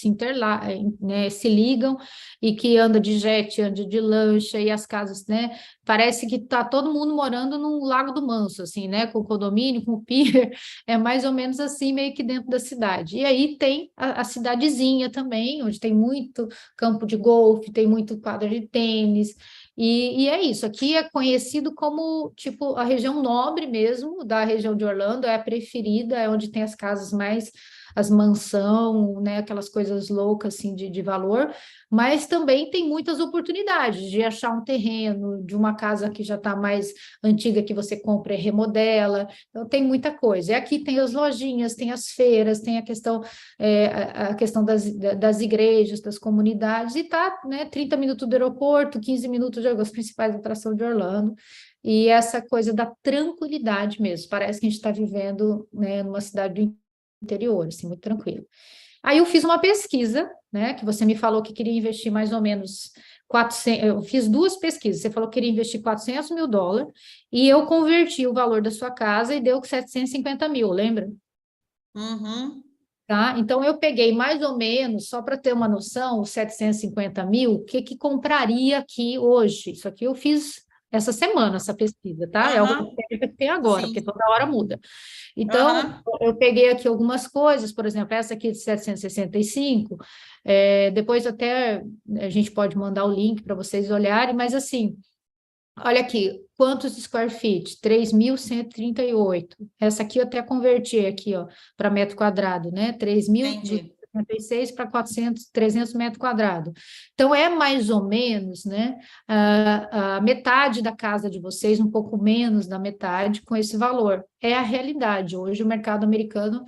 né, se ligam e que anda de jet, anda de lancha, e as casas, né? Parece que está todo mundo morando no Lago do Manso, assim, né? Com o condomínio, com o pier, é mais ou menos assim, meio que dentro da cidade. E aí tem a cidadezinha também, onde tem muito campo de golfe, tem muito quadra de tênis. E é isso, aqui é conhecido como, tipo, a região nobre mesmo, da região de Orlando, é a preferida, é onde tem as casas mais, as mansão, né, aquelas coisas loucas, assim, de valor, mas também tem muitas oportunidades de achar um terreno, de uma casa que já está mais antiga, que você compra e remodela, então tem muita coisa. E aqui tem as lojinhas, tem as feiras, tem a questão a questão das igrejas, das comunidades, e está, né, 30 minutos do aeroporto, 15 minutos de as principais atrações de Orlando, e essa coisa da tranquilidade mesmo, parece que a gente está vivendo, né, numa cidade do interior, assim, muito tranquilo. Aí eu fiz uma pesquisa, né, que você me falou que queria investir mais ou menos 400, eu fiz duas pesquisas, você falou que queria investir 400 mil dólares, e eu converti o valor da sua casa e deu 750 mil, lembra? Uhum. Tá? Então, eu peguei mais ou menos, só para ter uma noção, os 750 mil, o que compraria aqui hoje? Isso aqui eu fiz essa semana, essa pesquisa, tá? É algo Aham. que tem agora, porque Sim. toda hora muda. Então, Aham. eu peguei aqui algumas coisas, por exemplo, essa aqui de 765, depois até a gente pode mandar o link para vocês olharem, mas assim, olha aqui, quantos square feet? 3.138. Essa aqui eu até converti aqui, ó, para metro quadrado, né? Entendi. 3.276 para 400, 300 metros quadrados. Então, é mais ou menos, né, a metade da casa de vocês, um pouco menos da metade, com esse valor. É a realidade. Hoje, o mercado americano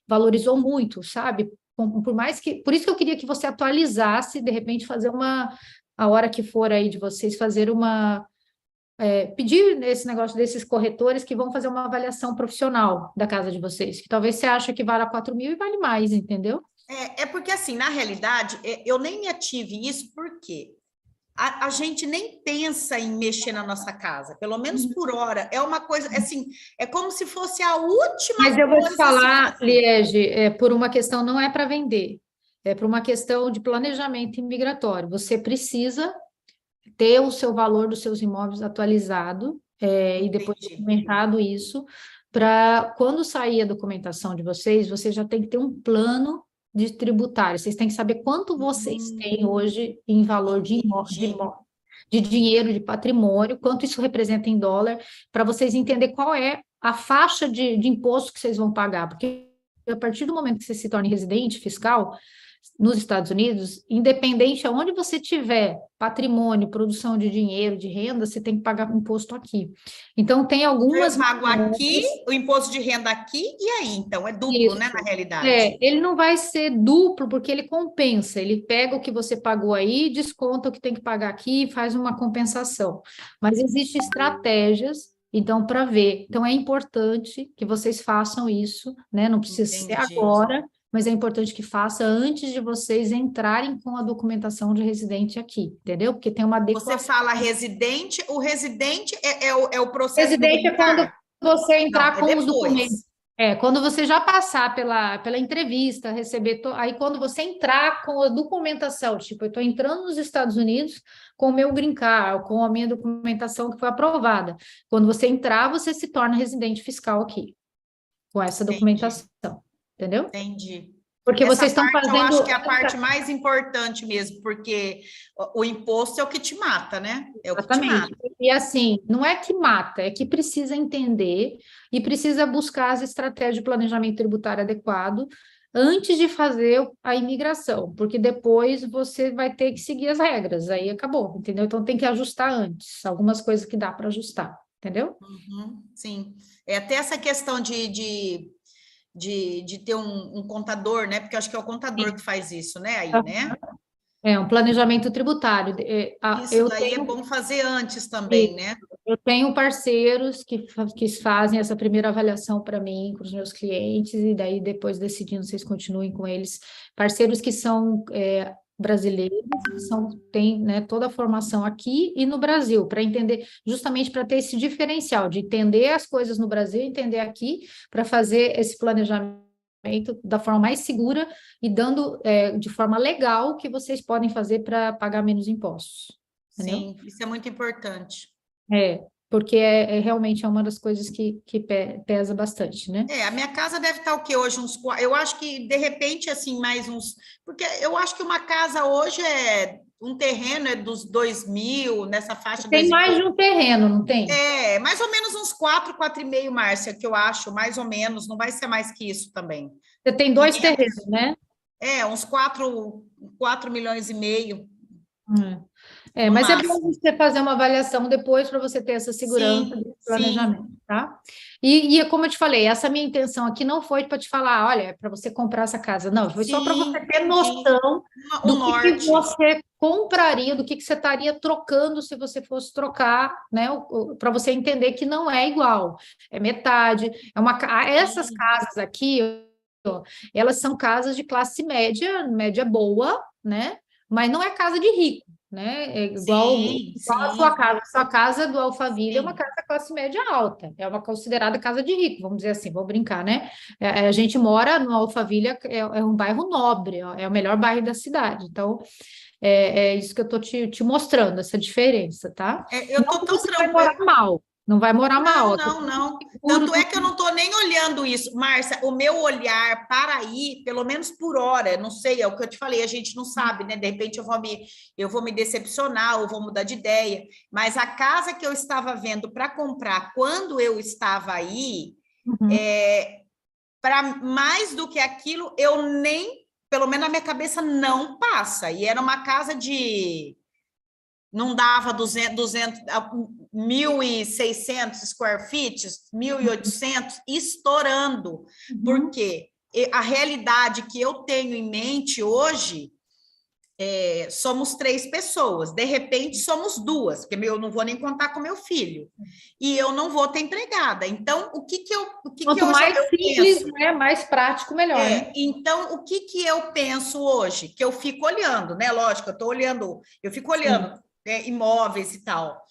valorizou muito, sabe? Por mais que... Por isso que eu queria que você atualizasse, de repente, fazer a hora que for aí de vocês, fazer pedir esse negócio desses corretores que vão fazer uma avaliação profissional da casa de vocês, que talvez você ache que vale 4 mil e vale mais, entendeu? É porque, assim, na realidade, eu nem me ative isso porque a gente nem pensa em mexer na nossa casa, pelo menos por hora. É uma coisa, assim, é como se fosse a última Mas eu vou te coisa a se falar, fazer. Liege, por uma questão, não é para vender, é por uma questão de planejamento imigratório. Você precisa ter o seu valor dos seus imóveis atualizado, e depois Entendi. documentado isso, para quando sair a documentação de vocês, você já tem que ter um plano de tributário. Vocês têm que saber quanto vocês têm hoje em valor Entendi. de dinheiro, de patrimônio, quanto isso representa em dólar, para vocês entenderem qual é a faixa de imposto que vocês vão pagar, porque a partir do momento que você se torne residente fiscal, nos Estados Unidos, independente aonde você tiver patrimônio, produção de dinheiro, de renda, você tem que pagar imposto aqui. Então, tem Eu algumas pago aqui, maneiras. o imposto de renda aqui, e aí? Então, é duplo, né, na Isso. realidade. Ele não vai ser duplo, porque ele compensa, ele pega o que você pagou aí, desconta o que tem que pagar aqui e faz uma compensação. Mas existem estratégias, então, para ver. Então, é importante que vocês façam isso, né? Não precisa ser Entendi. agora, mas é importante que faça antes de vocês entrarem com a documentação de residente aqui, entendeu? Porque tem uma Você adequação. fala residente, o residente é o processo do Residente green é quando card? você Não, entrar é com os documentos. depois. Quando você já passar pela entrevista, receber. Aí, quando você entrar com a documentação, tipo, eu estou entrando nos Estados Unidos com o meu green card, com a minha documentação que foi aprovada. Quando você entrar, você se torna residente fiscal aqui, com essa Entendi, documentação, entendeu? entendi. Porque Essa vocês estão parte eu acho fazendo. que é a parte mais importante mesmo, porque o imposto é o que te mata, né? É o que te Exatamente. mata. E assim, não é que mata, é que precisa entender e precisa buscar as estratégias de planejamento tributário adequado antes de fazer a imigração, porque depois você vai ter que seguir as regras, aí acabou, entendeu? Então tem que ajustar antes, algumas coisas que dá para ajustar, entendeu? Uhum, sim. É até essa questão de ter um contador, né? Porque eu acho que é o contador que Sim. faz isso, né? Aí, né? É um planejamento tributário. Isso Eu daí é tenho bom fazer antes também, né? Eu tenho parceiros que fazem essa primeira avaliação para mim, com os meus clientes, e daí depois decidindo vocês continuem com eles. Parceiros que são brasileiros, têm, né, toda a formação aqui e no Brasil, para entender, justamente para ter esse diferencial, de entender as coisas no Brasil, entender aqui, para fazer esse planejamento da forma mais segura e dando de forma legal o que vocês podem fazer para pagar menos impostos. Entendeu? Sim, isso é muito importante. Porque realmente é uma das coisas que pesa bastante, né? A minha casa deve estar o quê hoje? Eu acho que, de repente, assim, mais uns. Porque eu acho que uma casa hoje um terreno é dos 2.000, nessa faixa Tem 2 e mais de pouco. um terreno, não tem? Mais ou menos uns 4,5, Márcia, que eu acho, mais ou menos, não vai ser mais que isso também. Você tem 2 terrenos, 500, né? uns 4 milhões e meio, Hum. no Mas é bom máximo. você fazer uma avaliação depois para você ter essa segurança Sim, do sim, planejamento, tá? E como eu te falei, essa minha intenção aqui não foi para te falar, olha, é para você comprar essa casa. Não, foi só para sim, você ter entendi. noção O do que norte. você compraria, do que você estaria trocando se você fosse trocar, né? Para você entender que não é igual, é metade. Essas Sim, casas aqui, ó, elas são casas de classe média, média boa, né? Mas não é casa de rico, né? É sim, igual a sua sim, casa. A sua casa do Alphaville é uma sim. casa classe média alta, é uma considerada casa de rico, vamos dizer assim, vamos brincar, né? A gente mora no Alphaville, é um bairro nobre, ó, é o melhor bairro da cidade. Então, é isso que eu estou te mostrando, essa diferença, tá? Eu Não tô que tão você vai morar tranquila. mal, não vai morar mal, Não, é não, tudo não. seguro, Tanto é tudo. que eu não estou nem olhando isso. Márcia, o meu olhar para aí, pelo menos por hora, não sei, é o que eu te falei, a gente não sabe, né? De repente eu vou me decepcionar ou vou mudar de ideia. Mas a casa que eu estava vendo para comprar quando eu estava aí, Uhum, para mais do que aquilo, eu nem, pelo menos na minha cabeça, não passa. E era uma casa de não dava 1.600 square feet, 1.800, estourando, uhum. porque a realidade que eu tenho em mente hoje somos 3 pessoas, de repente somos 2, porque eu não vou nem contar com meu filho, e eu não vou ter empregada. Então, Quanto mais simples, né, mais prático, melhor, né? Então, o que eu penso hoje? Que eu fico olhando, né? Lógico, eu fico olhando imóveis e tal.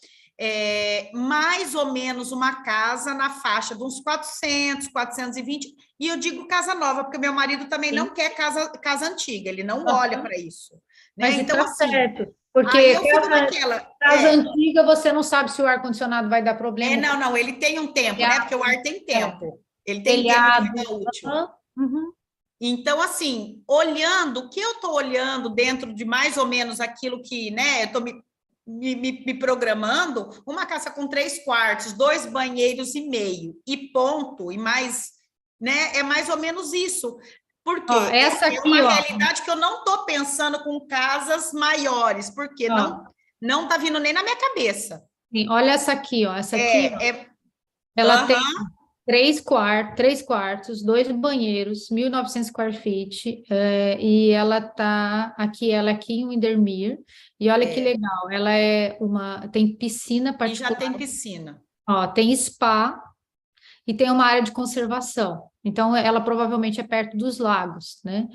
Mais ou menos uma casa na faixa de uns 400, 420, e eu digo casa nova, porque meu marido também não quer casa antiga, ele não olha para isso. Né? Mas Então, tá assim, certo, porque aí eu fico naquela. casa antiga, você não sabe se o ar-condicionado vai dar problema. Não, ele tem um tempo, né? Porque o ar tem tempo. Ele tem tempo de vida útil. Uhum. Então, assim, olhando, o que eu estou olhando dentro de mais ou menos aquilo que, né, eu estou me programando, uma casa com 3 quartos, 2 banheiros e meio, e ponto, e mais, né, é mais ou menos isso. Porque essa aqui, uma realidade que eu não estou pensando com casas maiores, porque não está vindo nem na minha cabeça. Sim, olha essa aqui, essa aqui, ela tem 3 quartos, 2 banheiros, 1.900 square feet, e ela tá aqui, ela é aqui em Windermere, e olha que legal, ela tem piscina particular. E já tem piscina. Tem spa e tem uma área de conservação. Então, ela provavelmente é perto dos lagos, né?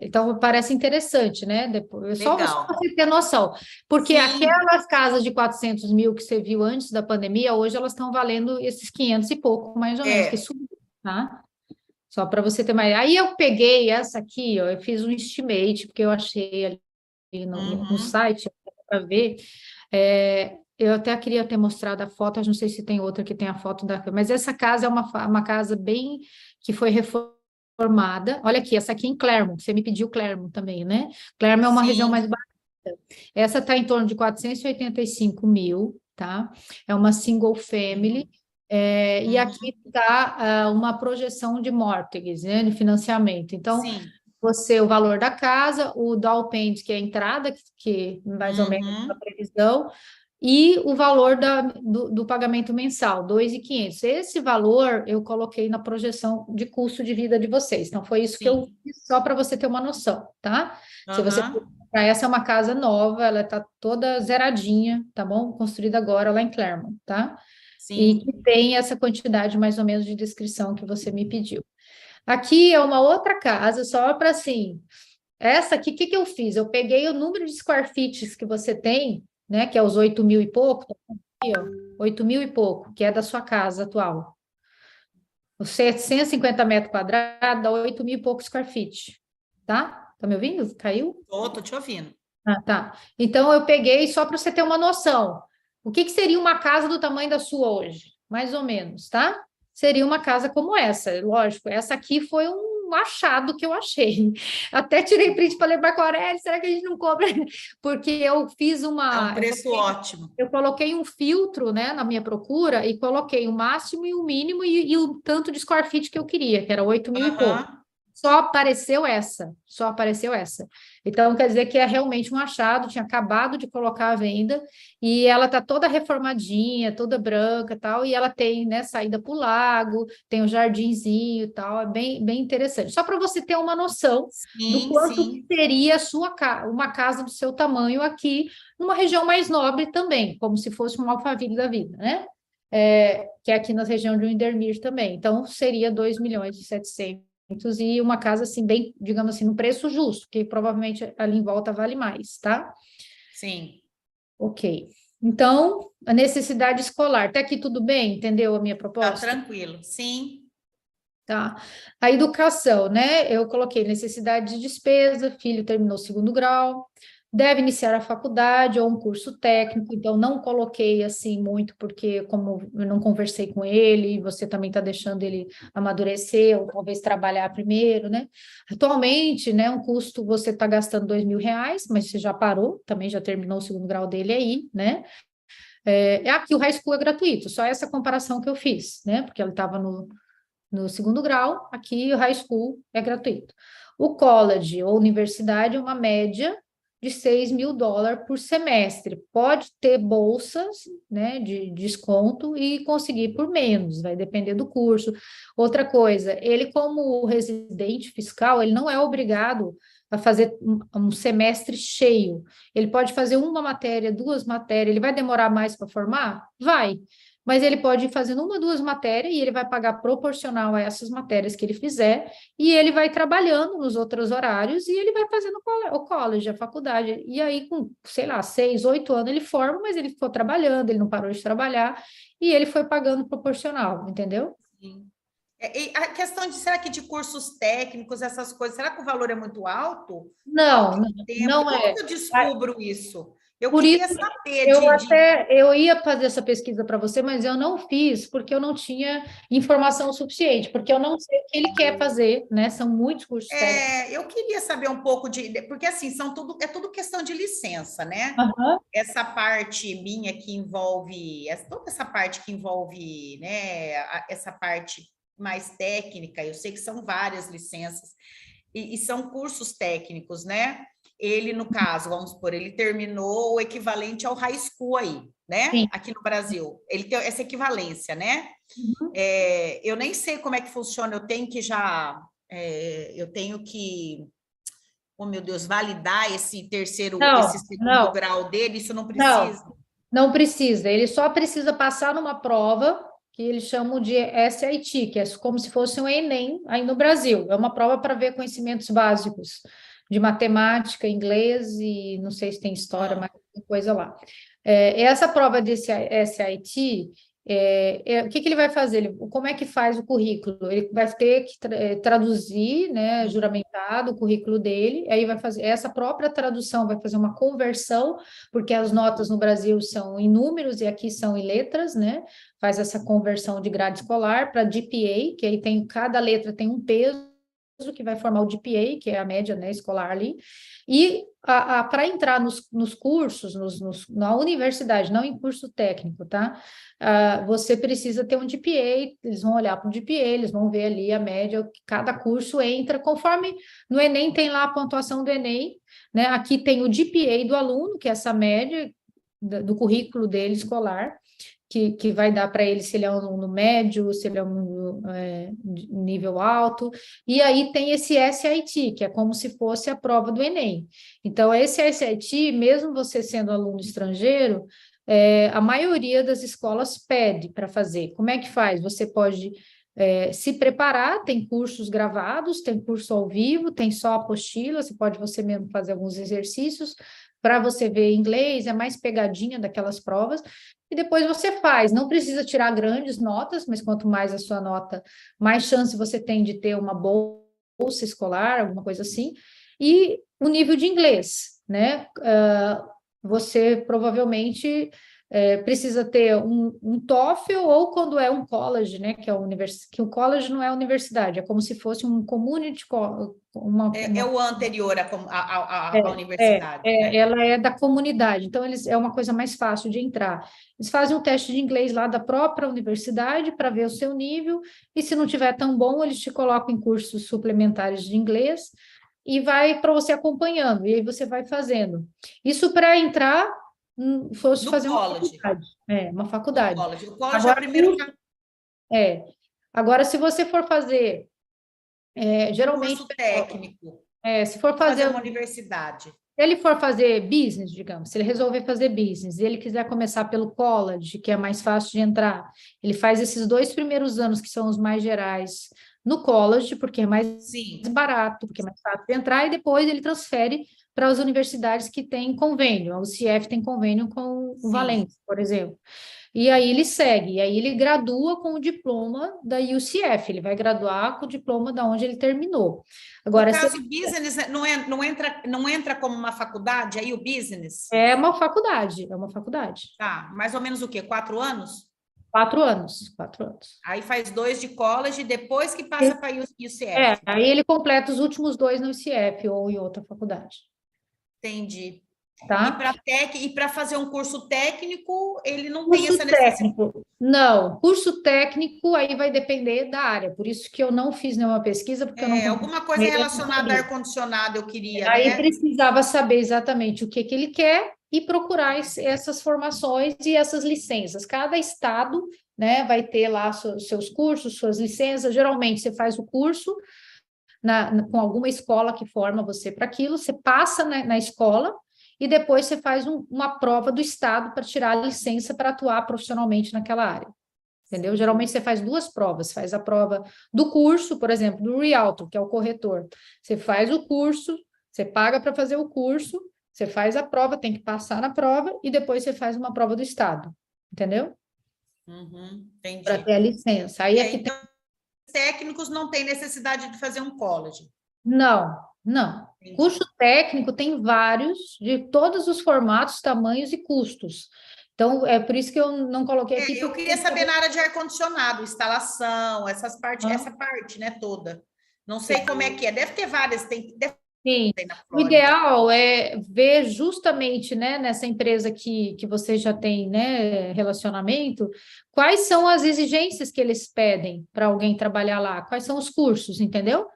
Então, parece interessante, né? Depois, só para você ter noção. Porque aquelas casas de 400 mil que você viu antes da pandemia, hoje elas estão valendo esses 500 e pouco, mais ou menos, que subiu, tá? Só para você ter mais. Aí eu peguei essa aqui, eu fiz um estimate, porque eu achei ali no site para ver. Eu até queria ter mostrado a foto, eu não sei se tem outra que tem a foto mas essa casa é uma casa bem que foi reformada. Olha aqui, essa aqui em Clermont, você me pediu Clermont também, né? Clermont é uma região mais barata. Essa está em torno de 485 mil, tá? É uma single family. E aqui está uma projeção de mortgage, né? De financiamento. Então, o valor da casa, o down payment, que é a entrada, que mais ou menos a previsão, e o valor do pagamento mensal, 2.500. Esse valor eu coloquei na projeção de custo de vida de vocês. Então, foi isso que eu fiz, só para você ter uma noção, tá? Se você essa é uma casa nova, ela está toda zeradinha, tá bom? Construída agora lá em Clermont, tá? E que tem essa quantidade mais ou menos de descrição que você me pediu. Aqui é uma outra casa, só para assim. Essa aqui, o que eu fiz? Eu peguei o número de square feet que você tem, né? Que é os 8 mil e pouco, aqui, 8 mil e pouco, que é da sua casa atual. Os 750 metros quadrados dá 8 mil e pouco square feet, tá? Tá me ouvindo? Caiu? Tô te ouvindo. Tá. Então, eu peguei só para você ter uma noção. O que seria uma casa do tamanho da sua hoje? Mais ou menos, tá? Seria uma casa como essa, lógico. Essa aqui foi um achado que eu achei. Até tirei print para levar com a Aurélia, será que a gente não cobra? Porque eu fiz uma... É um preço ótimo. Eu coloquei um filtro, né, na minha procura e coloquei o máximo e o mínimo e o tanto de square feet que eu queria, que era 8 mil e pouco. Só apareceu essa. Então, quer dizer que é realmente um achado, tinha acabado de colocar à venda, e ela está toda reformadinha, toda branca e tal, e ela tem, né, saída para o lago, tem um jardinzinho e tal, é bem, bem interessante. Só para você ter uma noção do quanto seria uma casa do seu tamanho aqui, numa região mais nobre também, como se fosse um Alphaville da vida, né? Que é aqui na região de Windermere também. Então, seria 2.700.000 e uma casa assim bem, digamos assim, no preço justo, que provavelmente ali em volta vale mais, tá? Sim. Ok. Então, a necessidade escolar, até aqui tudo bem? Entendeu a minha proposta? Tá tranquilo, sim. Tá. A educação, né? Eu coloquei necessidade de despesa, filho terminou o 2º grau, deve iniciar a faculdade ou um curso técnico, então não coloquei assim muito, porque como eu não conversei com ele, você também está deixando ele amadurecer, ou talvez trabalhar primeiro, né? Atualmente, né, um custo você está gastando R$ 2.000, mas você já parou, também já terminou o 2º grau dele aí, né? Aqui o high school é gratuito, só essa comparação que eu fiz, né? Porque ele estava no 2º grau, aqui o high school é gratuito. O college ou universidade é uma média de $6.000 por semestre. Pode ter bolsas, né, de desconto e conseguir por menos, vai depender do curso. Outra coisa, ele como residente fiscal, ele não é obrigado vai fazer um semestre cheio. Ele pode fazer uma matéria, duas matérias, ele vai demorar mais para formar? Vai. Mas ele pode ir fazendo uma, duas matérias e ele vai pagar proporcional a essas matérias que ele fizer e ele vai trabalhando nos outros horários e ele vai fazendo o college, a faculdade. E aí, com, sei lá, 6, 8 anos ele forma, mas ele ficou trabalhando, ele não parou de trabalhar e ele foi pagando proporcional, entendeu? Sim. E a questão de, será que de cursos técnicos, essas coisas, será que o valor é muito alto? Não, Falta não, de tempo? não Como é. que eu descubro isso? Eu Por isso, queria saber de... eu ia fazer essa pesquisa para você, mas eu não fiz porque eu não tinha informação suficiente, porque eu não sei o que ele quer fazer, né? São muitos cursos técnicos. Eu queria saber um pouco porque assim, é tudo questão de licença, né? Aham. Essa parte minha que envolve, toda essa parte que envolve, né, essa parte mais técnica, eu sei que são várias licenças, e são cursos técnicos, né? Ele, no caso, vamos supor, ele terminou o equivalente ao high school aí, né? Sim. Aqui no Brasil. Ele tem essa equivalência, né? Uhum. Eu nem sei como é que funciona, eu tenho que, oh meu Deus, validar esse Não, segundo não, grau dele, isso não não, precisa. não precisa. Ele só precisa passar numa prova que eles chamam de SAT, que é como se fosse um Enem aí no Brasil. É uma prova para ver conhecimentos básicos de matemática, inglês e não sei se tem história, Ah, mas tem coisa lá. Essa prova desse SAT, o que que ele vai fazer? Como é que faz o currículo? Ele vai ter que traduzir, né, juramentado o currículo dele, aí vai fazer essa própria tradução, vai fazer uma conversão, porque as notas no Brasil são em números e aqui são em letras, né? Faz essa conversão de grade escolar para GPA, que aí tem cada letra tem um peso que vai formar o GPA, que é a média, né, escolar ali, e para entrar nos cursos, na universidade, não em curso técnico, tá? Você precisa ter um GPA, eles vão olhar para o GPA, eles vão ver ali a média, que cada curso entra, conforme no Enem tem lá a pontuação do Enem, né? Aqui tem o GPA do aluno, que é essa média do currículo dele escolar, que vai dar para ele se ele é um aluno médio, se ele é um de nível alto, e aí tem esse SAT, que é como se fosse a prova do Enem. Então, esse SAT, mesmo você sendo aluno estrangeiro, a maioria das escolas pede para fazer. Como é que faz? Você pode se preparar, tem cursos gravados, tem curso ao vivo, tem só apostila, você pode você mesmo fazer alguns exercícios para você ver inglês, é mais pegadinha daquelas provas, e depois você faz. Não precisa tirar grandes notas, mas quanto mais a sua nota, mais chance você tem de ter uma bolsa escolar, alguma coisa assim, e o nível de inglês, né? Você provavelmente precisa ter um TOEFL ou quando é um college, né? Que o college não é universidade, é como se fosse um community, É o anterior à universidade, né? ela é da comunidade, então é uma coisa mais fácil de entrar. Eles fazem um teste de inglês lá da própria universidade para ver o seu nível, e se não tiver tão bom, eles te colocam em cursos suplementares de inglês e vai para você acompanhando, e aí você vai fazendo. Isso para entrar, fosse No fazer uma college. faculdade. Uma No faculdade. college. O college é o Agora, primeiro é, agora, se você for fazer, um geralmente, curso técnico, se for fazer fazer uma universidade. Se ele for fazer business, digamos, se ele resolver fazer business e ele quiser começar pelo college, que é mais fácil de entrar, ele faz esses 2 primeiros anos, que são os mais gerais, no college, porque é mais Sim, barato, porque é mais fácil de entrar, e depois ele transfere para as universidades que têm convênio. A UCF tem convênio com o sim. Valência, por exemplo. E aí ele segue, e aí ele gradua com o diploma da UCF, ele vai graduar com o diploma da onde ele terminou. No Agora, se caso, ele business não entra como uma faculdade, aí o business, é uma faculdade. tá? Mais ou menos o quê? 4 anos? 4 anos, 4 anos. Aí faz 2 de college, depois que passa para a UCF. Aí ele completa os últimos 2 no ICF ou em outra faculdade, Entendi. E tá? para fazer um curso técnico, ele não tem Curso essa necessidade. técnico, não. Curso técnico aí vai depender da área, por isso que eu não fiz nenhuma pesquisa, porque eu não consegui Alguma coisa relacionada a ar-condicionado eu queria, Aí né? precisava saber exatamente o que que ele quer e procurar essas formações e essas licenças. Cada estado, né, vai ter lá seus cursos, suas licenças. Geralmente você faz o curso, com alguma escola que forma você para aquilo, você passa na escola e depois você faz uma prova do Estado para tirar a licença para atuar profissionalmente naquela área. Entendeu? Geralmente você faz duas provas, faz a prova do curso, por exemplo, do Realtor, que é o corretor. Você faz o curso, você paga para fazer o curso, você faz a prova, tem que passar na prova, e depois você faz uma prova do Estado, entendeu? Para Entendi. ter a licença. Aí aqui então, técnicos não têm necessidade de fazer um college. Não. Entendi. Curso técnico tem vários, de todos os formatos, tamanhos e custos. Então, é por isso que eu não coloquei aqui. Eu queria saber na área de ar-condicionado, instalação, essa parte, né, toda. Não sei como é que é. Deve ter várias, Sim, o ideal é ver justamente, né, nessa empresa que você já tem, né, relacionamento, quais são as exigências que eles pedem para alguém trabalhar lá, quais são os cursos, entendeu?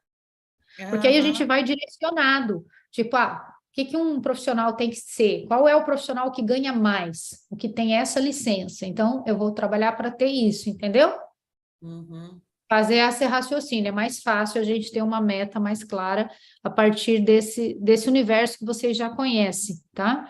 Porque aí a gente vai direcionado, tipo, o que um profissional tem que ser? Qual é o profissional que ganha mais? O que tem essa licença? Então, eu vou trabalhar para ter isso, entendeu? Fazer esse raciocínio, é mais fácil a gente ter uma meta mais clara a partir desse universo que vocês já conhecem, tá?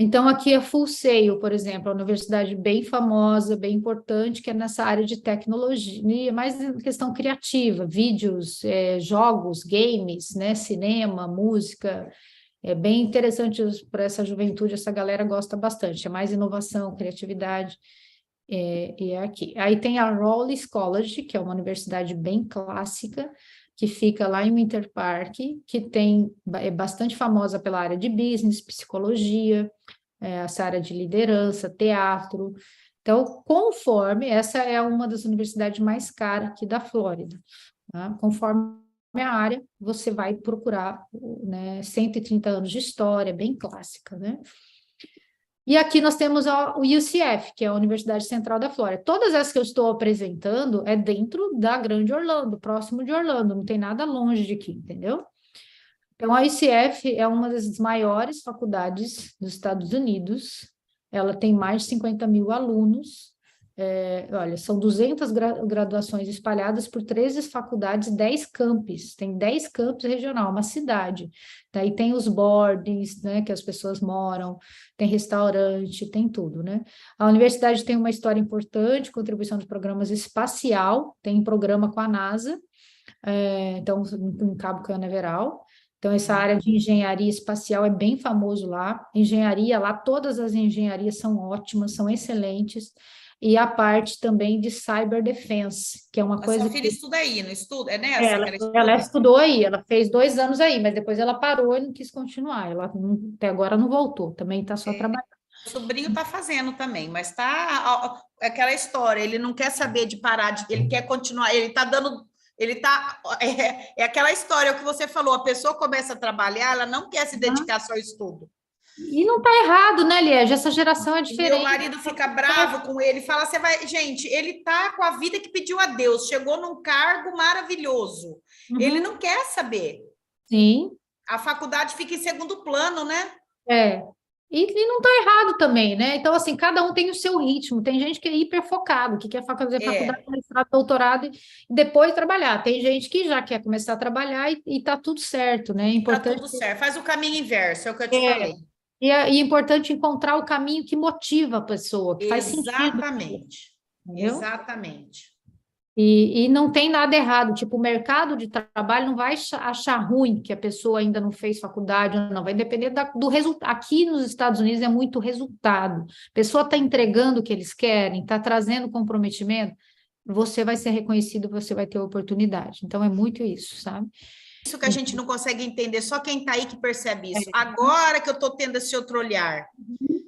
Então, aqui é Full Sail, por exemplo, é uma universidade bem famosa, bem importante, que é nessa área de tecnologia, mais questão criativa, vídeos, jogos, games, né, cinema, música. É bem interessante para essa juventude, essa galera gosta bastante, é mais inovação, criatividade, e é aqui. Aí tem a Raleigh College, que é uma universidade bem clássica, que fica lá em Winter Park, que é bastante famosa pela área de business, psicologia, essa área de liderança, teatro. Então, essa é uma das universidades mais caras aqui da Flórida, tá? Conforme a área, você vai procurar, né, 130 anos de história, bem clássica, né? E aqui nós temos o UCF, que é a Universidade Central da Flórida. Todas essas que eu estou apresentando é dentro da Grande Orlando, próximo de Orlando, não tem nada longe de aqui, entendeu? Então, a UCF é uma das maiores faculdades dos Estados Unidos, ela tem mais de 50 mil alunos, olha, são 200 graduações espalhadas por 13 faculdades, 10 campos, tem 10 campos regional, uma cidade. Daí tem os boardings, né, que as pessoas moram, tem restaurante, tem tudo, né? A universidade tem uma história importante, contribuição dos programas espacial, tem programa com a NASA, então, em Cabo Canaveral. Então, essa área de engenharia espacial é bem famoso lá. Engenharia lá, todas as engenharias são ótimas, são excelentes. E a parte também de cyber defense, que é uma coisa... A sua filha estuda aí, não estuda? É nessa ela, que ela estuda? ela estudou aí, ela fez 2 anos aí, mas depois ela parou e não quis continuar. Ela até agora não voltou, também está só trabalhando. O sobrinho está fazendo também, mas tá aquela história, ele não quer saber de parar, ele quer continuar, ele está dando... É aquela história, o que você falou, a pessoa começa a trabalhar, ela não quer se dedicar só ao estudo. E não está errado, né, Liege? Essa geração é diferente. Meu marido fica bravo com ele, fala, você vai... Gente, ele está com a vida que pediu a Deus, chegou num cargo maravilhoso. Ele não quer saber. Sim. A faculdade fica em segundo plano, né? E não está errado também, né? Então, assim, cada um tem o seu ritmo. Tem gente que é hiper focado, que quer fazer faculdade, mestrado, doutorado e depois trabalhar. Tem gente que já quer começar a trabalhar e tá tudo certo, né? É importante... Tá tudo certo, faz o caminho inverso, é o que eu te falei. E é importante encontrar o caminho que motiva a pessoa, que faz sentido. Exatamente. E não tem nada errado, tipo, o mercado de trabalho não vai achar ruim que a pessoa ainda não fez faculdade, não, vai depender do resultado. Aqui nos Estados Unidos é muito resultado. A pessoa está entregando o que eles querem, está trazendo comprometimento, você vai ser reconhecido, você vai ter oportunidade. Então, é muito isso, sabe? Isso que a gente não consegue entender, só quem está aí que percebe isso. Agora que eu estou tendo esse outro olhar,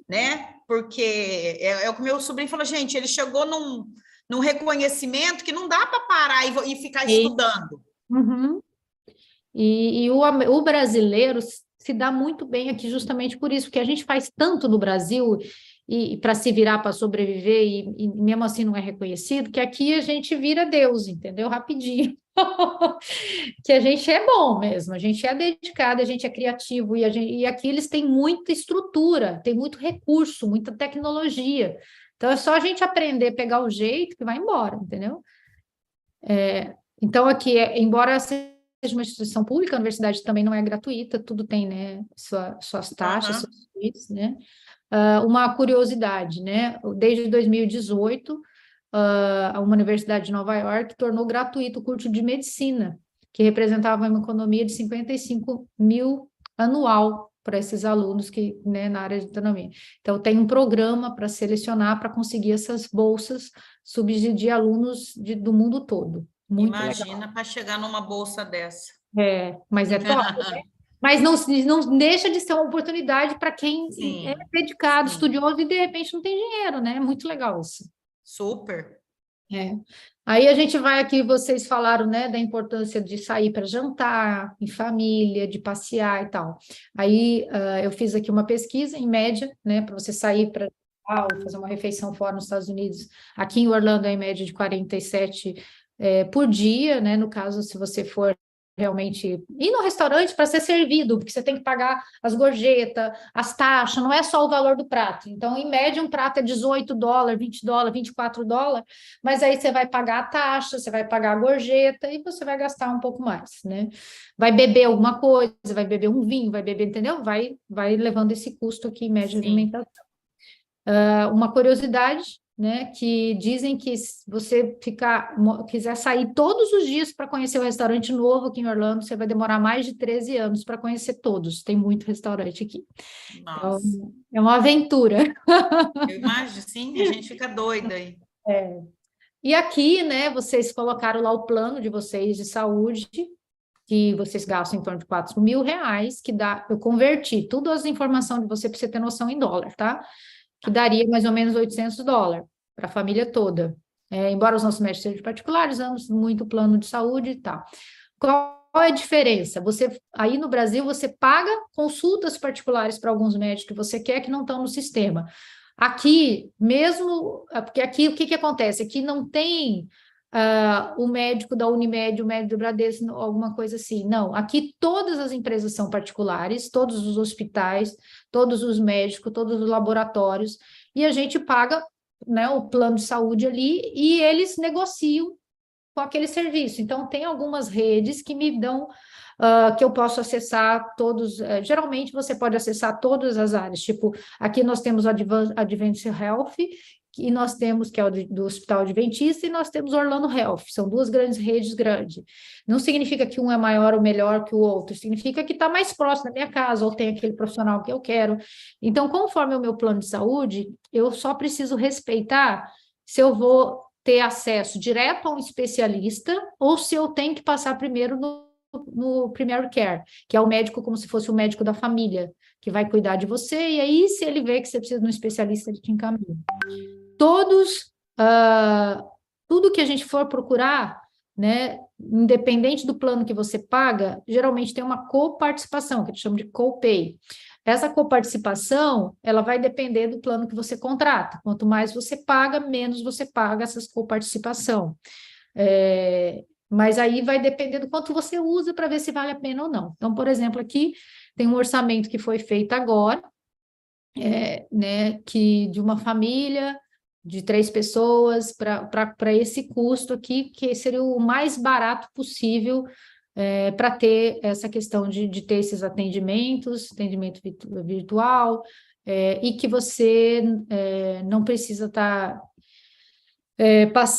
né? Porque é o que meu sobrinho falou, gente, ele chegou num reconhecimento que não dá para parar e ficar estudando. E o brasileiro se dá muito bem aqui justamente por isso, porque a gente faz tanto no Brasil e para se virar para sobreviver e mesmo assim não é reconhecido, que aqui a gente vira Deus, entendeu? Rapidinho. Que a gente é bom mesmo, a gente é dedicado, a gente é criativo e aqui eles têm muita estrutura, tem muito recurso, muita tecnologia. Então é só a gente aprender, pegar o jeito que vai embora, entendeu? Então aqui, embora seja uma instituição pública, a universidade também não é gratuita, tudo tem, né, suas taxas, Aham. seus fees, né? Uma curiosidade, né? Desde 2018, uma universidade de Nova York tornou gratuito o curso de medicina, que representava uma economia de 55 mil anual para esses alunos que, né, na área de economia. Então, tem um programa para selecionar, para conseguir essas bolsas, subsidiar alunos do mundo todo. Muito legal. Imagina para chegar numa bolsa dessa. Mas é top, né? Mas não deixa de ser uma oportunidade para quem é Sim, dedicado, sim, estudioso e de repente não tem dinheiro, né? É muito legal isso. super. É. Aí a gente vai aqui, vocês falaram, né, da importância de sair para jantar, em família, de passear e tal. Aí eu fiz aqui uma pesquisa, em média, né, para você sair para fazer uma refeição fora nos Estados Unidos. Aqui em Orlando é em média de 47 por dia, né? No caso, se você for realmente ir no restaurante para ser servido, porque você tem que pagar as gorjetas, as taxas, não é só o valor do prato. Então, em média, um prato é $18, $20, $24, mas aí você vai pagar a taxa, você vai pagar a gorjeta e você vai gastar um pouco mais, né? Vai beber alguma coisa, vai beber um vinho, vai beber, entendeu? Vai levando esse custo aqui em média de Sim. alimentação. Uma curiosidade, né, que dizem que se você quiser sair todos os dias para conhecer o restaurante novo aqui em Orlando, você vai demorar mais de 13 anos para conhecer todos. Tem muito restaurante aqui. Então, Nossa. é uma aventura. Eu imagino, sim, a gente fica doida aí. E aqui, né, vocês colocaram lá o plano de vocês de saúde, que vocês gastam em torno de R$ 4.000, que dá, eu converti todas as informações de você para você ter noção em dólar, tá? Que daria mais ou menos $800 para a família toda. Embora os nossos médicos sejam particulares, usamos muito plano de saúde e tal. Qual é a diferença? Aí no Brasil, você paga consultas particulares para alguns médicos que você quer que não estão no sistema. Aqui, mesmo, porque aqui o que acontece? Aqui não tem o médico da Unimed, o médico do Bradesco, alguma coisa assim. Não, aqui todas as empresas são particulares, todos os hospitais, todos os médicos, todos os laboratórios, e a gente paga, né, o plano de saúde ali e eles negociam com aquele serviço. Então, tem algumas redes que me dão, que eu posso acessar todos. Geralmente, você pode acessar todas as áreas. Tipo, aqui nós temos o Adventist Health, e nós temos, que é o do Hospital Adventista, e nós temos Orlando Health. São duas grandes redes grandes. Não significa que um é maior ou melhor que o outro, significa que está mais próximo da minha casa, ou tem aquele profissional que eu quero. Então, conforme o meu plano de saúde, eu só preciso respeitar se eu vou ter acesso direto a um especialista ou se eu tenho que passar primeiro no primary care, que é o médico como se fosse o médico da família, que vai cuidar de você, e aí se ele vê que você precisa de um especialista, ele te encaminha. Tudo que a gente for procurar, né, independente do plano que você paga, geralmente tem uma coparticipação, que a gente chama de copay. Essa coparticipação, ela vai depender do plano que você contrata. Quanto mais você paga, menos você paga essas coparticipação. Mas aí vai depender do quanto você usa para ver se vale a pena ou não. Então, por exemplo, aqui tem um orçamento que foi feito agora, né, que de uma família de 3 pessoas para esse custo aqui, que seria o mais barato possível para ter essa questão de ter esses atendimentos, atendimento virtual, e que você não precisa estar...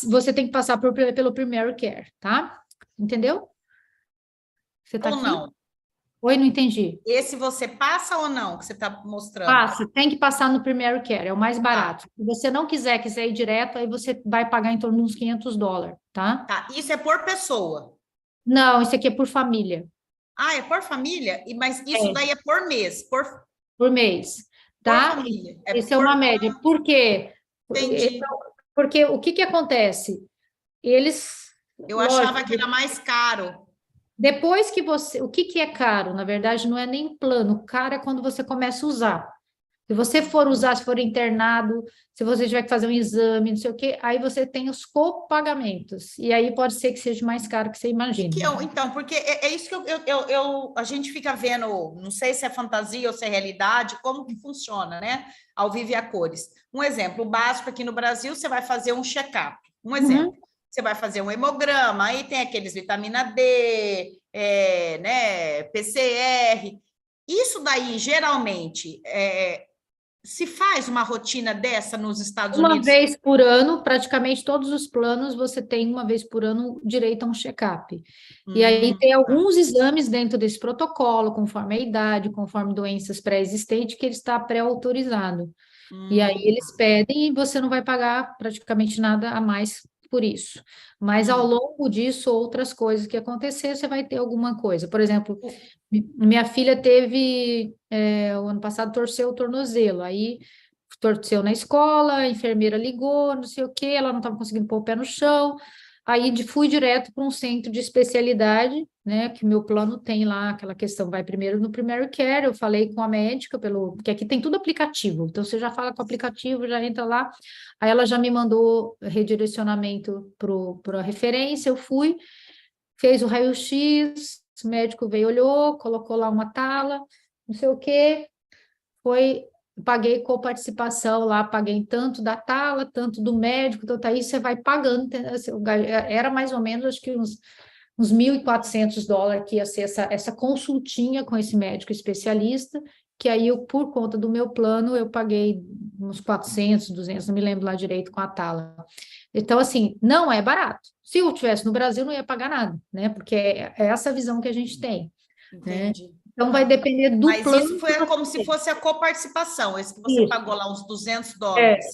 você tem que passar pelo primary care, tá? Entendeu? Você está Ou aqui? não? Oi, não entendi. Esse você passa ou não, que você está mostrando? Passa, tem que passar no primary care, é o mais barato. Se você não quiser ir direto, aí você vai pagar em torno de uns $500, tá? Tá, isso é por pessoa. Não, isso aqui é por família. Ah, é por família? Mas isso É, daí é por mês, por mês, por tá? família. Isso é uma média. Por quê? Entendi. Porque o que acontece? Eles, Eu lógico, achava que era mais caro. depois que você... O que é caro? Na verdade, não é nem plano. Caro é quando você começa a usar. Se você for usar, se for internado, se você tiver que fazer um exame, não sei o quê, aí você tem os copagamentos. E aí pode ser que seja mais caro que você imagina. Então, porque é isso que a gente fica vendo, não sei se é fantasia ou se é realidade, como que funciona, né? Ao vivo e a cores. Um exemplo básico aqui no Brasil, você vai fazer um check-up. Um exemplo. você vai fazer um hemograma, aí tem aqueles vitamina D, né, PCR. Isso daí, geralmente, se faz uma rotina dessa nos Estados Uma Unidos? vez por ano, praticamente todos os planos, você tem uma vez por ano direito a um check-up. E aí tem Tá. alguns exames dentro desse protocolo, conforme a idade, conforme doenças pré-existentes, que ele está pré-autorizado. E aí eles pedem e você não vai pagar praticamente nada a mais por isso. Mas ao longo disso, outras coisas que acontecer, você vai ter alguma coisa. Por exemplo, minha filha teve, o ano passado, torceu o tornozelo. Aí torceu na escola, a enfermeira ligou, não sei o quê, ela não estava conseguindo pôr o pé no chão. Aí fui direto para um centro de especialidade, né? Que o meu plano tem lá aquela questão, vai primeiro no primary care. Eu falei com a médica, porque aqui tem tudo aplicativo, então você já fala com o aplicativo, já entra lá. Aí ela já me mandou redirecionamento para a referência. Eu fui, fez o raio-x, o médico veio, olhou, colocou lá uma tala, não sei o quê, foi, paguei coparticipação lá, paguei tanto da tala, tanto do médico, tanto aí você vai pagando, era mais ou menos, acho que uns US$ 1.400 que ia ser essa consultinha com esse médico especialista, que aí eu, por conta do meu plano, eu paguei uns 400, 200, não me lembro lá direito com a tala. Então, assim, não é barato. Se eu estivesse no Brasil, não ia pagar nada, né? Porque é essa visão que a gente tem, né? Entendi. Então, vai depender do Mas isso plano que foi você como se tem. fosse a coparticipação, esse que você Isso. pagou lá uns US$ 200,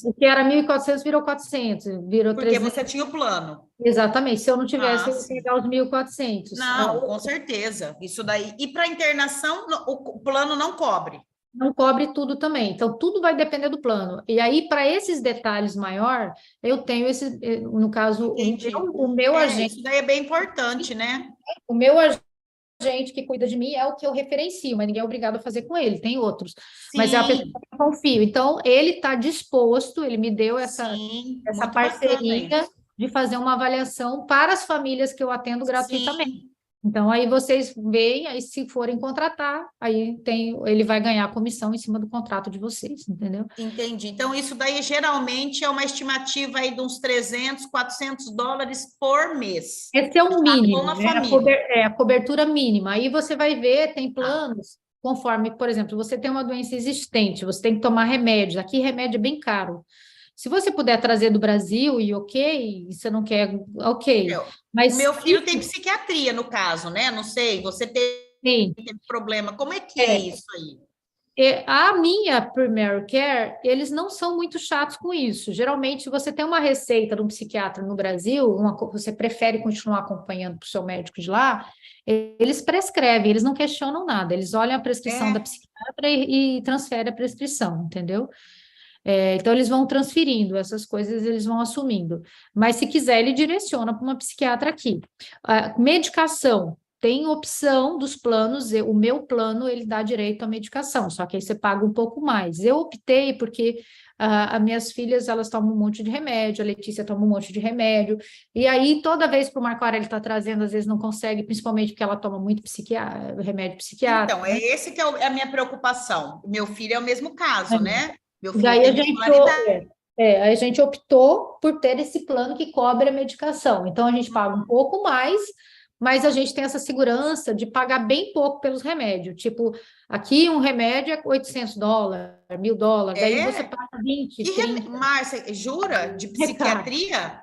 O que era 1.400 virou 400, virou porque 300. você tinha o plano. Exatamente. Se eu não tivesse, Ah, eu ia sim. pegar os 1.400. Não, com certeza. Isso daí. E para internação, o plano não cobre. Não cobre tudo também. Então, tudo vai depender do plano. E aí, para esses detalhes maior, eu tenho esse, no caso, Entendi. o meu agente, Isso daí é bem importante, né? o meu agente que cuida de mim é o que eu referencio, mas ninguém é obrigado a fazer com ele, tem outros. Mas é a pessoa Sim, que eu confio. Então, ele está disposto, ele me deu sim, essa muito bacana parceria isso. de fazer uma avaliação para as famílias que eu atendo gratuitamente. Sim, Então, aí vocês veem, aí se forem contratar, ele vai ganhar a comissão em cima do contrato de vocês, entendeu? entendi. Então, isso daí geralmente é uma estimativa aí de uns US$ 300, US$ 400 por mês. Esse é o Com mínimo, a né? família. A cobertura mínima. Aí você vai ver, tem planos, conforme, por exemplo, você tem uma doença existente, você tem que tomar remédio. Aqui remédio é bem caro. Se você puder trazer do Brasil e ok, e você não quer, ok. O Mas meu filho tem psiquiatria, no caso, né? Não sei, você sim, teve problema. Como é que é é, isso aí? A minha Primary Care, eles não são muito chatos com isso. Geralmente, você tem uma receita de um psiquiatra no Brasil, você prefere continuar acompanhando para o seu médico de lá, eles prescrevem, eles não questionam nada, eles olham a prescrição da É, psiquiatra e transferem a prescrição, entendeu? Então, eles vão transferindo essas coisas, eles vão assumindo. Mas, se quiser, ele direciona para uma psiquiatra aqui. Medicação. Tem opção dos planos, o meu plano, ele dá direito à medicação, só que aí você paga um pouco mais. Eu optei porque as minhas filhas, elas tomam um monte de remédio, a Letícia toma um monte de remédio, e aí toda vez que o Marco Aurélio está trazendo, às vezes não consegue, principalmente porque ela toma muito remédio então, psiquiátrico, é né? esse que é a minha preocupação. O meu filho é o mesmo caso, né? Meu E filho daí tem bipolaridade. a gente optou por ter esse plano que cobre a medicação. Então a gente paga um pouco mais, mas a gente tem essa segurança de pagar bem pouco pelos remédios. Tipo, aqui um remédio é US$ 800, US$ 1.000, aí você É? paga 20, 30. Márcia, jura? De É caro, psiquiatria?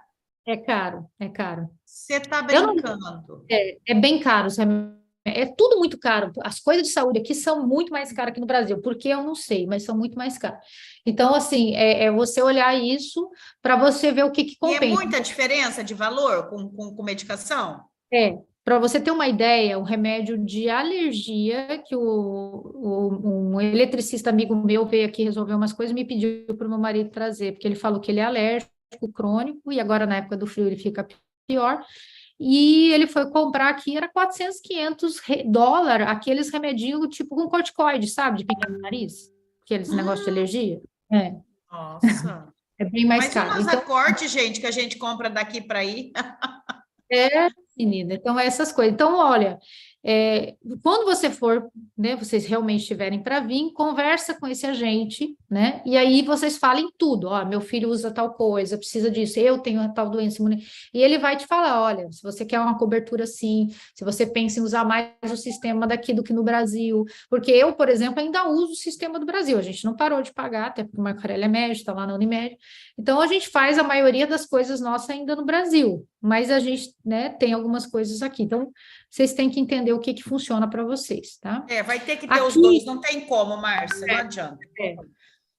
é caro, é caro. Você está Eu não, brincando. é bem caro os remédios. É tudo muito caro. As coisas de saúde aqui são muito mais caras que no Brasil, porque eu não sei, mas são muito mais caras. Então, assim, é você olhar isso para você ver o que E é compensa. muita diferença de valor com medicação? Para você ter uma ideia, o remédio de alergia que um eletricista amigo meu veio aqui resolver umas coisas e me pediu para o meu marido trazer, porque ele falou que ele é alérgico crônico e agora na época do frio ele fica pior. E ele foi comprar aqui, era 400, US$ 500, aqueles remedinhos tipo com corticoide, sabe? De pingar no nariz, aqueles negócios de Hum, alergia. É, nossa. é bem mais Mas e o caro. Então, Nasacorte, gente, que a gente compra daqui para aí? menina, então essas coisas. Então, olha, quando você for, né, vocês realmente estiverem para vir, conversa com esse agente, né? E aí vocês falem tudo, ó, meu filho usa tal coisa, precisa disso, eu tenho a tal doença imunológica. E ele vai te falar, olha, se você quer uma cobertura assim, se você pensa em usar mais o sistema daqui do que no Brasil, porque eu, por exemplo, ainda uso o sistema do Brasil, a gente não parou de pagar, até porque o Marco Aurélio é médico, está lá na Unimed, então a gente faz a maioria das coisas nossas ainda no Brasil, mas a gente, né, tem algumas coisas aqui, então vocês têm que entender o que que funciona para vocês, tá? Vai ter que ter Aqui, os dois, não tem como, Márcia, não adianta.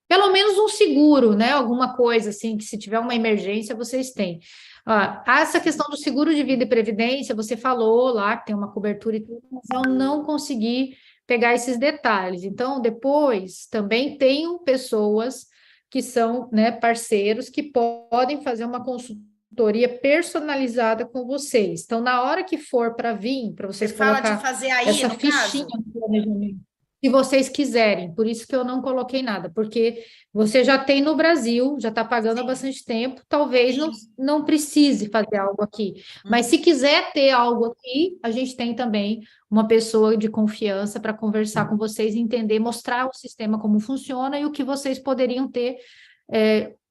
pelo menos um seguro, né? Alguma coisa assim, que se tiver uma emergência, vocês têm. Ó, essa questão do seguro de vida e previdência, você falou lá que tem uma cobertura e tudo, mas eu não consegui pegar esses detalhes. Então, depois também tenho pessoas que são, né, parceiros que podem fazer uma consultoria personalizada com vocês. Então, na hora que for para vir, para Você vocês fala de colocar fazer aí, essa no fichinha caso? no planejamento, se vocês quiserem, por isso que eu não coloquei nada, porque você já tem no Brasil, já está pagando há Sim, bastante tempo, talvez sim. não precise fazer algo aqui. Mas Uhum. se quiser ter algo aqui, a gente tem também uma pessoa de confiança para conversar com vocês, entender, mostrar o sistema como funciona e o que vocês poderiam ter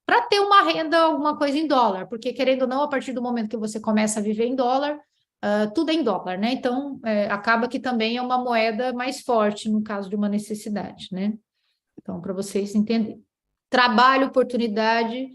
para ter uma renda, alguma coisa em dólar, porque querendo ou não, a partir do momento que você começa a viver em dólar, tudo é em dólar, né? Então, acaba que também é uma moeda mais forte no caso de uma necessidade, né? Então, para vocês entenderem. Trabalho, oportunidade, o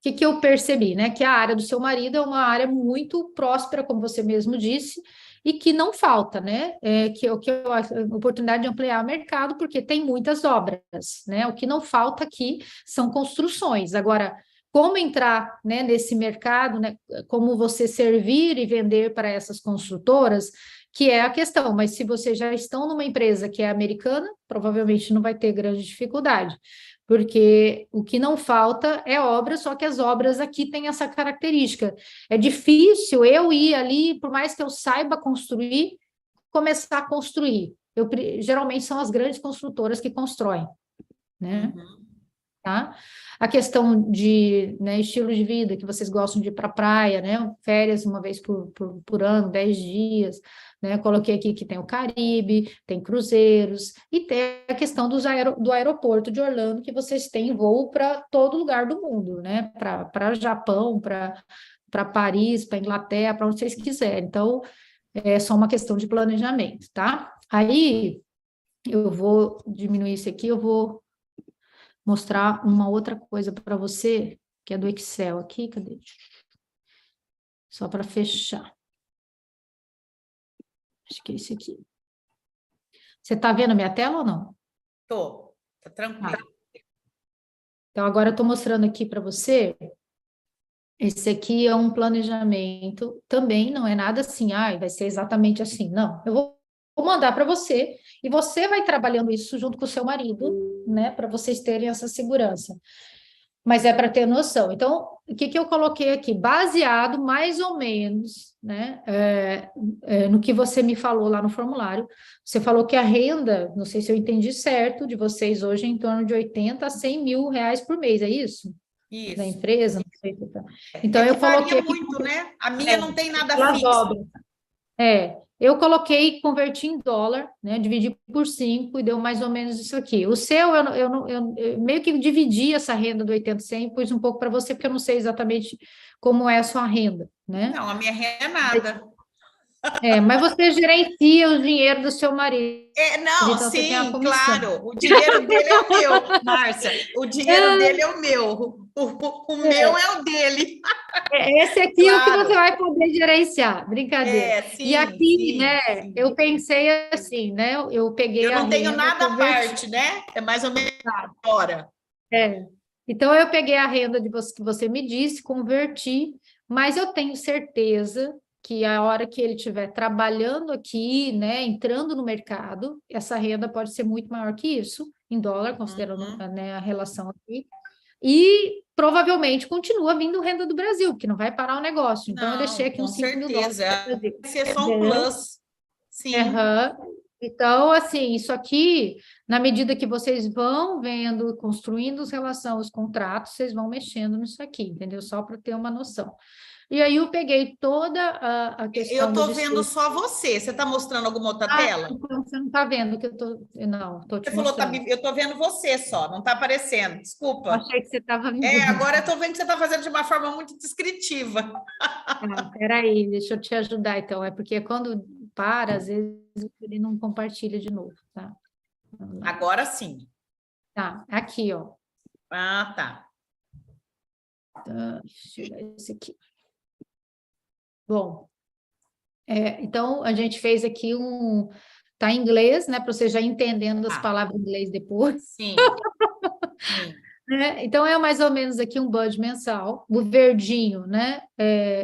que que eu percebi, né? Que a área do seu marido é uma área muito próspera, como você mesmo disse, e que não falta, né? Que eu acho oportunidade de ampliar o mercado, porque tem muitas obras, né? O que não falta aqui são construções. Agora, como entrar, né, nesse mercado, né? Como você servir e vender para essas construtoras, que é a questão. Mas se vocês já estão numa empresa que é americana, provavelmente não vai ter grande dificuldade, porque o que não falta é obra, só que as obras aqui têm essa característica. É difícil eu ir ali, por mais que eu saiba construir, começar a construir. Geralmente são as grandes construtoras que constroem, né? Uhum. Tá? A questão de, né, estilo de vida, que vocês gostam de ir para a praia, né? Férias uma vez por ano, 10 dias, né? Coloquei aqui que tem o Caribe, tem cruzeiros, e tem a questão do aeroporto de Orlando, que vocês têm voo para todo lugar do mundo, né? Para Japão, para Paris, para Inglaterra, para onde vocês quiserem. Então, é só uma questão de planejamento, tá? Aí, eu vou diminuir isso aqui, eu vou mostrar uma outra coisa para você, que é do Excel aqui, cadê? Só para fechar. Acho que é esse aqui. Você está vendo a minha tela ou não? Tá tranquilo. Então, agora eu estou mostrando aqui para você. Esse aqui é um planejamento, também não é nada assim, vai ser exatamente assim. Não, eu vou mandar para você e você vai trabalhando isso junto com o seu marido, né, para vocês terem essa segurança. Mas é para ter noção. Então, o que que eu coloquei aqui? Baseado mais ou menos, né, no que você me falou lá no formulário. Você falou que a renda, não sei se eu entendi certo, de vocês hoje é em torno de 80 a 100 mil reais por mês, é isso? Da Isso. empresa, não sei se tá. Então, que eu coloquei varia aqui muito, né? A minha não tem nada pelas fixo. obras. Eu coloquei, converti em dólar, né? Dividi por 5 e deu mais ou menos isso aqui. O seu, eu meio que dividi essa renda do 80 100, pus um pouco para você, porque eu não sei exatamente como é a sua renda, né? Não, a minha renda é nada. Mas você gerencia o dinheiro do seu marido, Não, então você tem a sim, comissão. claro. O dinheiro dele é o meu, Márcia. O dinheiro dele é o meu. O meu é o dele. Esse aqui é o que você vai poder gerenciar, brincadeira. Sim, E aqui, sim, né, sim. eu pensei assim, né, eu peguei Eu a não tenho renda, nada à converti. parte, né? É mais ou menos fora. Então, eu peguei a renda que você me disse, converti, mas eu tenho certeza que a hora que ele estiver trabalhando aqui, né, entrando no mercado, essa renda pode ser muito maior que isso, em dólar, considerando, né, a relação aqui, e provavelmente continua vindo renda do Brasil, que não vai parar o negócio. Então, eu deixei Não, aqui com uns 5 mil dólares certeza. para o Brasil. Vai ser só um plus. Sim. Então, assim, isso aqui, na medida que vocês vão vendo, construindo as relações, os contratos, vocês vão mexendo nisso aqui, entendeu? Só para ter uma noção. E aí eu peguei toda a Eu questão da estou vendo despesa. só você. Você está mostrando alguma outra Ah, tela? então você não está vendo que eu estou. Não, estou Você te falou, mostrando. eu estou vendo você só, não está aparecendo. Eu Desculpa. achei que você estava me É, vendo. agora eu estou vendo que você está fazendo de uma forma muito descritiva. Ah, peraí, deixa eu te ajudar, então. É porque quando para, às vezes ele não compartilha de novo, tá? Vamos lá. Agora sim. Tá, aqui, ó. Ah, tá. Tá, deixa eu tirar esse aqui. Bom, então a gente fez aqui tá em inglês, né? Para você já entendendo as Ah, palavras em inglês depois. sim, sim. Né? Então, é mais ou menos aqui um budget mensal. O verdinho, né?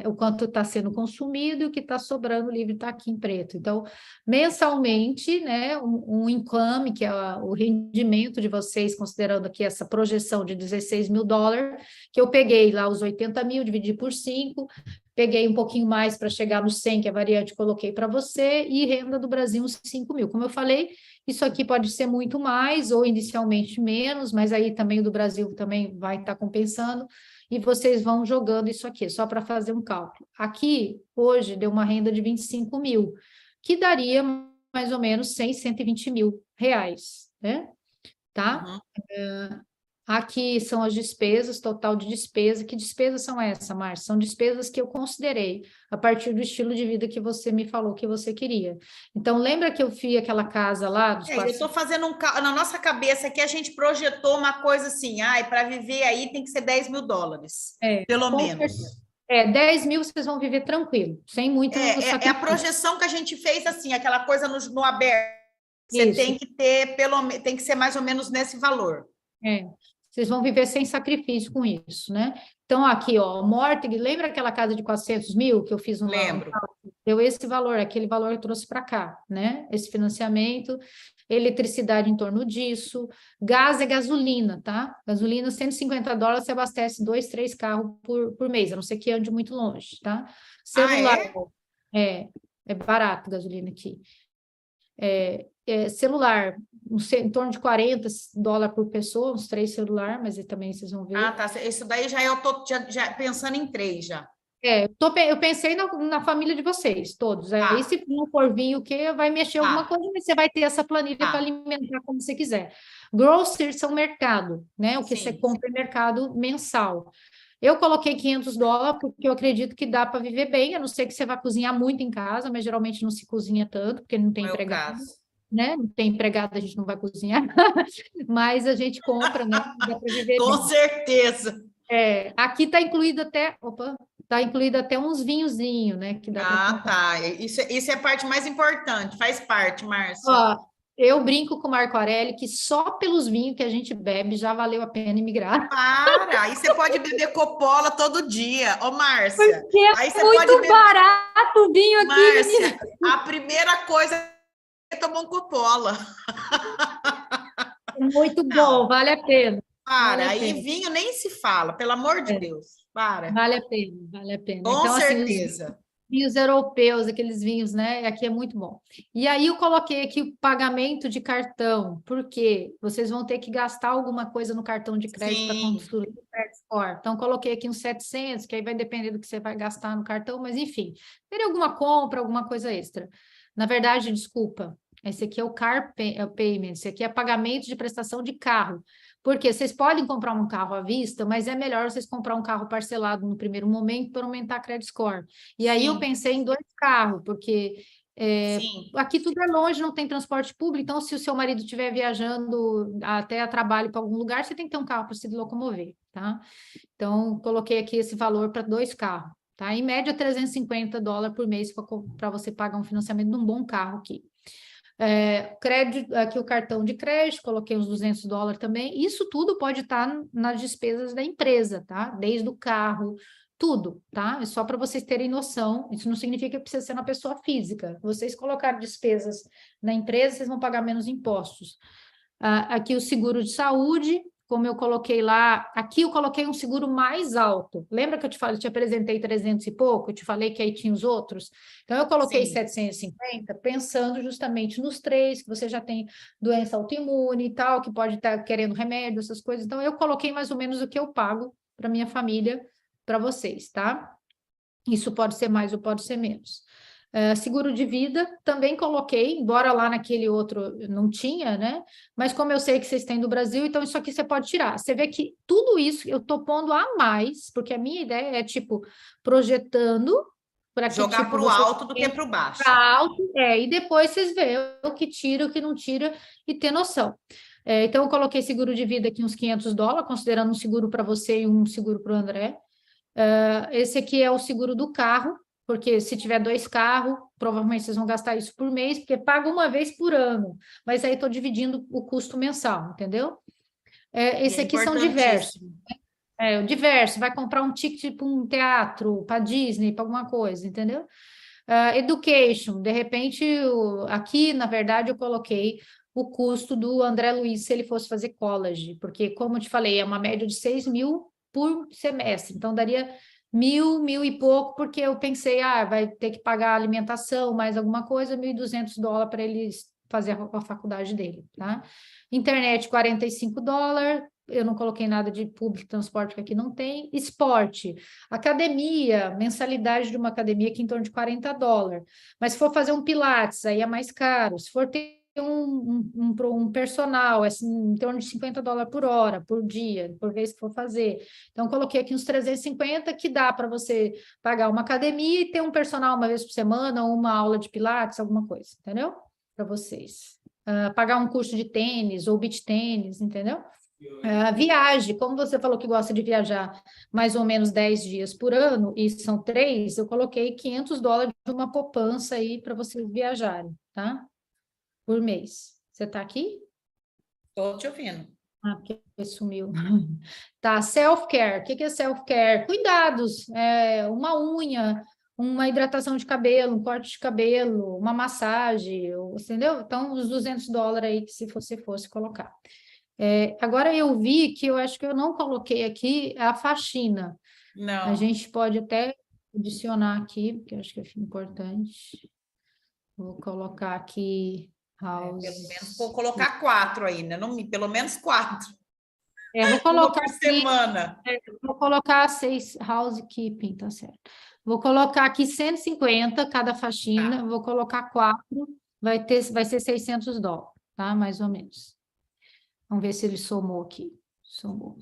O quanto está sendo consumido e o que está sobrando livre está aqui em preto. Então, mensalmente, né? Um income, que é o rendimento de vocês, considerando aqui essa projeção de 16 mil dólares, que eu peguei lá os 80 mil, dividi por 5, peguei um pouquinho mais para chegar no 100, que é a variante, coloquei para você, e renda do Brasil uns 5 mil. Como eu falei, isso aqui pode ser muito mais ou inicialmente menos, mas aí também o do Brasil também vai estar compensando, e vocês vão jogando isso aqui, só para fazer um cálculo. Aqui, hoje, deu uma renda de 25 mil, que daria mais ou menos 100, 120 mil reais, né? Tá? Uhum. Aqui são as despesas, total de despesa. Que despesas são essas, Márcia? São despesas que eu considerei a partir do estilo de vida que você me falou que você queria. Então, lembra que eu fui aquela casa lá dos Eu estou 400? fazendo na nossa cabeça aqui, a gente projetou uma coisa assim, para viver aí tem que ser 10 mil dólares, pelo Com certeza. menos. 10 mil vocês vão viver tranquilo, sem muito É a sacrifício. projeção que a gente fez assim, aquela coisa no aberto. Você Isso, tem que ter tem que ser mais ou menos nesse valor. é. Vocês vão viver sem sacrifício com isso, né? Então, aqui, ó, mortgage, lembra aquela casa de 400 mil que eu fiz um Lembro. cálculo? Deu esse valor, aquele valor eu trouxe para cá, né? Esse financiamento, eletricidade em torno disso, gás é gasolina, tá? Gasolina, 150 dólares, você abastece 2, 3 carros por mês, a não ser que ande muito longe, tá? Ah, Celular, é? é, é barato gasolina aqui. Celular, em torno de 40 dólares por pessoa, uns 3 celulares, mas aí também vocês vão Ah, ver. tá. Isso daí já eu tô já pensando em 3 já. Eu pensei na família de vocês, todos. Aí, Tá, se não for vir o quê, vai mexer alguma tá, coisa, mas você vai ter essa planilha para tá. alimentar como você quiser. Groceries são mercado, né? O que você Sim, compra em mercado mensal. Eu coloquei 500 dólares porque eu acredito que dá para viver bem, a não ser que você vá cozinhar muito em casa, mas geralmente não se cozinha tanto, porque não tem não é o empregado, caso. né? Não tem empregado, a gente não vai cozinhar, mas a gente compra, né? Dá para viver Com bem. certeza. Aqui está incluído até, tá incluído até uns vinhozinhos, né? Que dá para Ah, comprar. tá. Isso é a parte mais importante. Faz parte, Márcia. Ó, eu brinco com o Marco Aurélio que só pelos vinhos que a gente bebe já valeu a pena emigrar. Para! Aí você pode beber Coppola todo dia. Ô, Márcia, Porque aí é você pode muito beber. barato o vinho aqui, menina. Márcia, a primeira coisa é tomar um Coppola. É muito bom, Não, vale a pena. Vale para. a Aí pena. vinho nem se fala, pelo amor de É, Deus. Para. vale a pena, vale a pena. Com Então, assim, os certeza. vinhos europeus, aqueles vinhos, né? Aqui é muito bom. E aí eu coloquei aqui o pagamento de cartão, porque vocês vão ter que gastar alguma coisa no cartão de crédito para Sim. construir o credit score. Então, coloquei aqui uns 700, que aí vai depender do que você vai gastar no cartão, mas enfim, teria alguma compra, alguma coisa extra. Na verdade, desculpa, esse aqui é o payment, esse aqui é pagamento de prestação de carro. Porque vocês podem comprar um carro à vista, mas é melhor vocês comprar um carro parcelado no primeiro momento para aumentar a credit score. E aí eu Sim, pensei em 2 carros, porque sim. aqui tudo é longe, não tem transporte público, então se o seu marido estiver viajando até a trabalho para algum lugar, você tem que ter um carro para se locomover, tá? Então, coloquei aqui esse valor para 2 carros, tá? Em média, 350 dólares por mês para você pagar um financiamento de um bom carro aqui. Crédito, aqui o cartão de crédito, coloquei uns 200 dólares também. Isso tudo pode estar nas despesas da empresa, tá? Desde o carro, tudo, tá? É só para vocês terem noção. Isso não significa que precisa ser na pessoa física. Vocês colocarem despesas na empresa, vocês vão pagar menos impostos. Aqui o seguro de saúde, como eu coloquei lá, aqui eu coloquei um seguro mais alto. Lembra que eu te falei, te apresentei 300 e pouco? Eu te falei que aí tinha os outros? Então, eu coloquei Sim. 750, pensando justamente nos três, que você já tem doença autoimune e tal, que pode estar querendo remédio, essas coisas. Então, eu coloquei mais ou menos o que eu pago para minha família, para vocês, tá? Isso pode ser mais ou pode ser menos. Seguro de vida, também coloquei, embora lá naquele outro não tinha, né? Mas como eu sei que vocês têm do Brasil, então isso aqui você pode tirar. Você vê que tudo isso eu estou pondo a mais, porque a minha ideia é, tipo, projetando para que, Jogar tipo, para o vocês alto do que para o baixo. para alto, e depois vocês veem o que tira, o que não tira, e ter noção. Então, eu coloquei seguro de vida aqui uns US$ 500, considerando um seguro para você e um seguro para o André. Esse aqui é o seguro do carro, porque se tiver 2 carros, provavelmente vocês vão gastar isso por mês, porque paga uma vez por ano, mas aí estou dividindo o custo mensal, entendeu? E é Esse aqui são diversos. importantíssimo. O diverso, vai comprar um ticket para um teatro, para Disney, para alguma coisa, entendeu? Education, de repente, aqui, na verdade, eu coloquei o custo do André Luiz se ele fosse fazer college, porque, como eu te falei, é uma média de 6 mil por semestre, então daria 1.000 e pouco, porque eu pensei, vai ter que pagar alimentação, mais alguma coisa, US$ 1.200 para ele fazer a faculdade dele, tá? Internet, US$ 45, eu não coloquei nada de público transporte, que aqui não tem. Esporte, academia, mensalidade de uma academia que é em torno de US$ 40. Mas se for fazer um pilates, aí é mais caro. Se for ter um personal, é assim, em torno de US$ 50 por hora, por dia, por vez que for fazer. Então, coloquei aqui uns 350 que dá para você pagar uma academia e ter um personal uma vez por semana, ou uma aula de pilates, alguma coisa, entendeu? Para vocês. Pagar um curso de tênis ou beach tênis, entendeu? Viagem, como você falou que gosta de viajar mais ou menos 10 dias por ano, e são 3, eu coloquei US$ 500 de uma poupança aí para vocês viajarem, tá? Por mês. Você está aqui? Estou te ouvindo. Porque sumiu. Tá, self-care. O que é self-care? Cuidados, uma unha, uma hidratação de cabelo, um corte de cabelo, uma massagem, entendeu? Então, os US$ 200 aí, que se você fosse colocar. Agora eu vi que eu acho que eu não coloquei aqui a faxina. A Não. gente pode até adicionar aqui, porque eu acho que é importante. Vou colocar aqui house. Pelo menos vou colocar 4 ainda, não, pelo menos 4. Vou Uma colocar por aqui, semana. vou colocar 6 housekeeping, tá certo. Vou colocar aqui 150 cada faxina, Tá. vou colocar 4, vai ser US$ 600, tá? Mais ou menos. Vamos ver se ele somou aqui. Somou.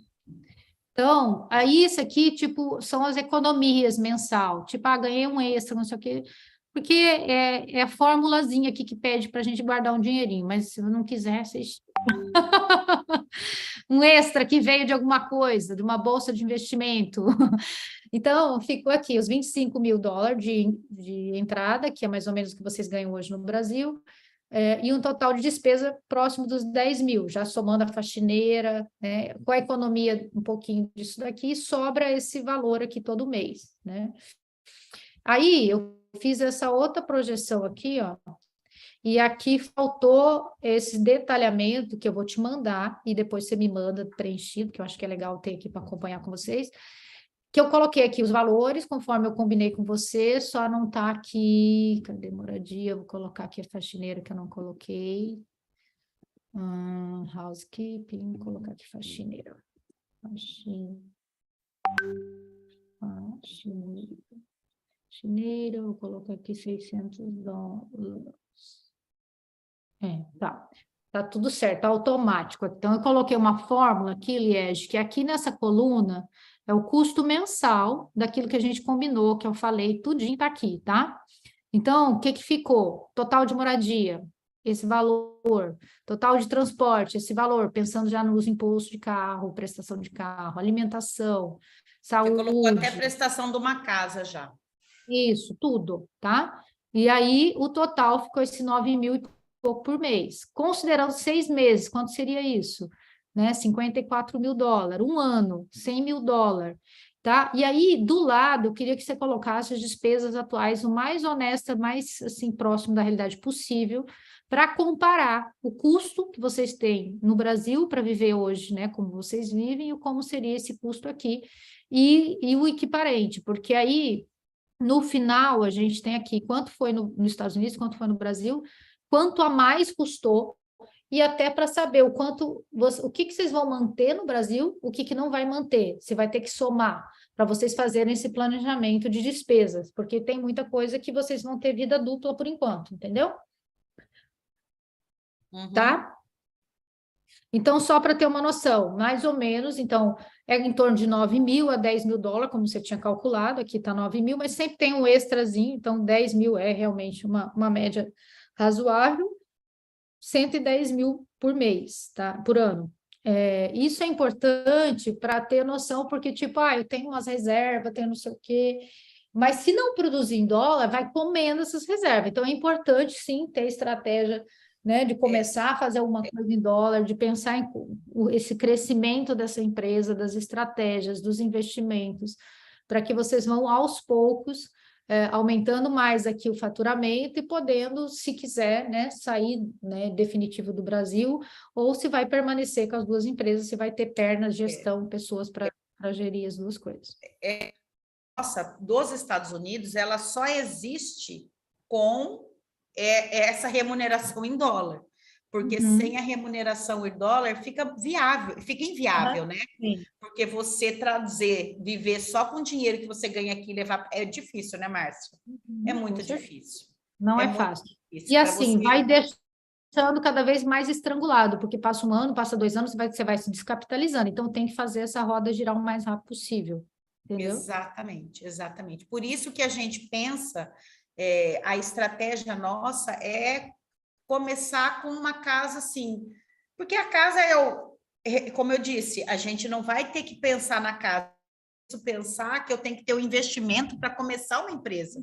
Então, aí isso aqui, tipo, são as economias mensal. Tipo, ganhei um extra, não sei o quê. Porque é a formulazinha aqui que pede para a gente guardar um dinheirinho. Mas se não quiser, vocês... um extra que veio de alguma coisa, de uma bolsa de investimento. Então, ficou aqui os US$ 25.000 de entrada, que é mais ou menos o que vocês ganham hoje no Brasil, e um total de despesa próximo dos 10 mil, já somando a faxineira, né? Com a economia um pouquinho disso daqui, sobra esse valor aqui todo mês, né? Aí, eu fiz essa outra projeção aqui, ó, e aqui faltou esse detalhamento que eu vou te mandar, e depois você me manda preenchido, que eu acho que é legal ter aqui para acompanhar com vocês, que eu coloquei aqui os valores, conforme eu combinei com você, só não está aqui, cadê moradia? Eu vou colocar aqui a faxineira que eu não coloquei. Housekeeping, vou colocar aqui faxineira. Faxineira, vou colocar aqui US$ 600. Tá. Tá tudo certo, automático. Então, eu coloquei uma fórmula aqui, Liege, que aqui nessa coluna é o custo mensal daquilo que a gente combinou, que eu falei, tudinho tá aqui, tá? Então, o que que ficou? Total de moradia, esse valor. Total de transporte, esse valor, pensando já nos impostos de carro, prestação de carro, alimentação, Você colocou até a saúde, prestação de uma casa já. isso, tudo, tá? E aí, o total ficou esse 9.000 e pouco por mês. Considerando 6 meses, quanto seria isso? Né? US$ 54.000. Um ano, US$ 100.000, tá? E aí, do lado, eu queria que você colocasse as despesas atuais o mais honesta, mais, assim, próximo da realidade possível, para comparar o custo que vocês têm no Brasil para viver hoje, né, como vocês vivem, e como seria esse custo aqui, e o equiparente, porque aí, no final, a gente tem aqui quanto foi nos Estados Unidos, quanto foi no Brasil, quanto a mais custou, e até para saber o quanto o que vocês vão manter no Brasil, o que não vai manter, você vai ter que somar para vocês fazerem esse planejamento de despesas, porque tem muita coisa que vocês vão ter vida dupla por enquanto, entendeu? Tá? Então, só para ter uma noção, mais ou menos, então, é em torno de 9 mil a 10 mil dólares, como você tinha calculado, aqui está 9 mil, mas sempre tem um extrazinho, então 10 mil é realmente uma média razoável, 110 mil por mês, tá? Por ano. Isso é importante para ter noção, porque, tipo, eu tenho umas reservas, tenho não sei o quê, mas se não produzir em dólar, vai comendo essas reservas. Então, é importante, sim, ter estratégia, né, de começar a fazer alguma coisa em dólar, de pensar em esse crescimento dessa empresa, das estratégias, dos investimentos, para que vocês vão, aos poucos, aumentando mais aqui o faturamento e podendo, se quiser, né, sair, né, definitivo do Brasil, ou se vai permanecer com as duas empresas, se vai ter pernas, gestão, pessoas para gerir as duas coisas. Nossa, dos Estados Unidos, ela só existe com essa remuneração em dólar. Porque sem a remuneração em dólar fica inviável, né? Sim. Porque você viver só com o dinheiro que você ganha aqui e levar, é difícil, né, Márcia? É muito difícil. Não é fácil. E assim, vai deixando cada vez mais estrangulado, porque passa um ano, passa 2 anos, você vai se descapitalizando. Então, tem que fazer essa roda girar o mais rápido possível. Entendeu? Exatamente, exatamente. Por isso que a gente pensa, a estratégia nossa é começar com uma casa assim, porque a casa como eu disse, a gente não vai ter que pensar na casa, pensar que eu tenho que ter um investimento para começar uma empresa,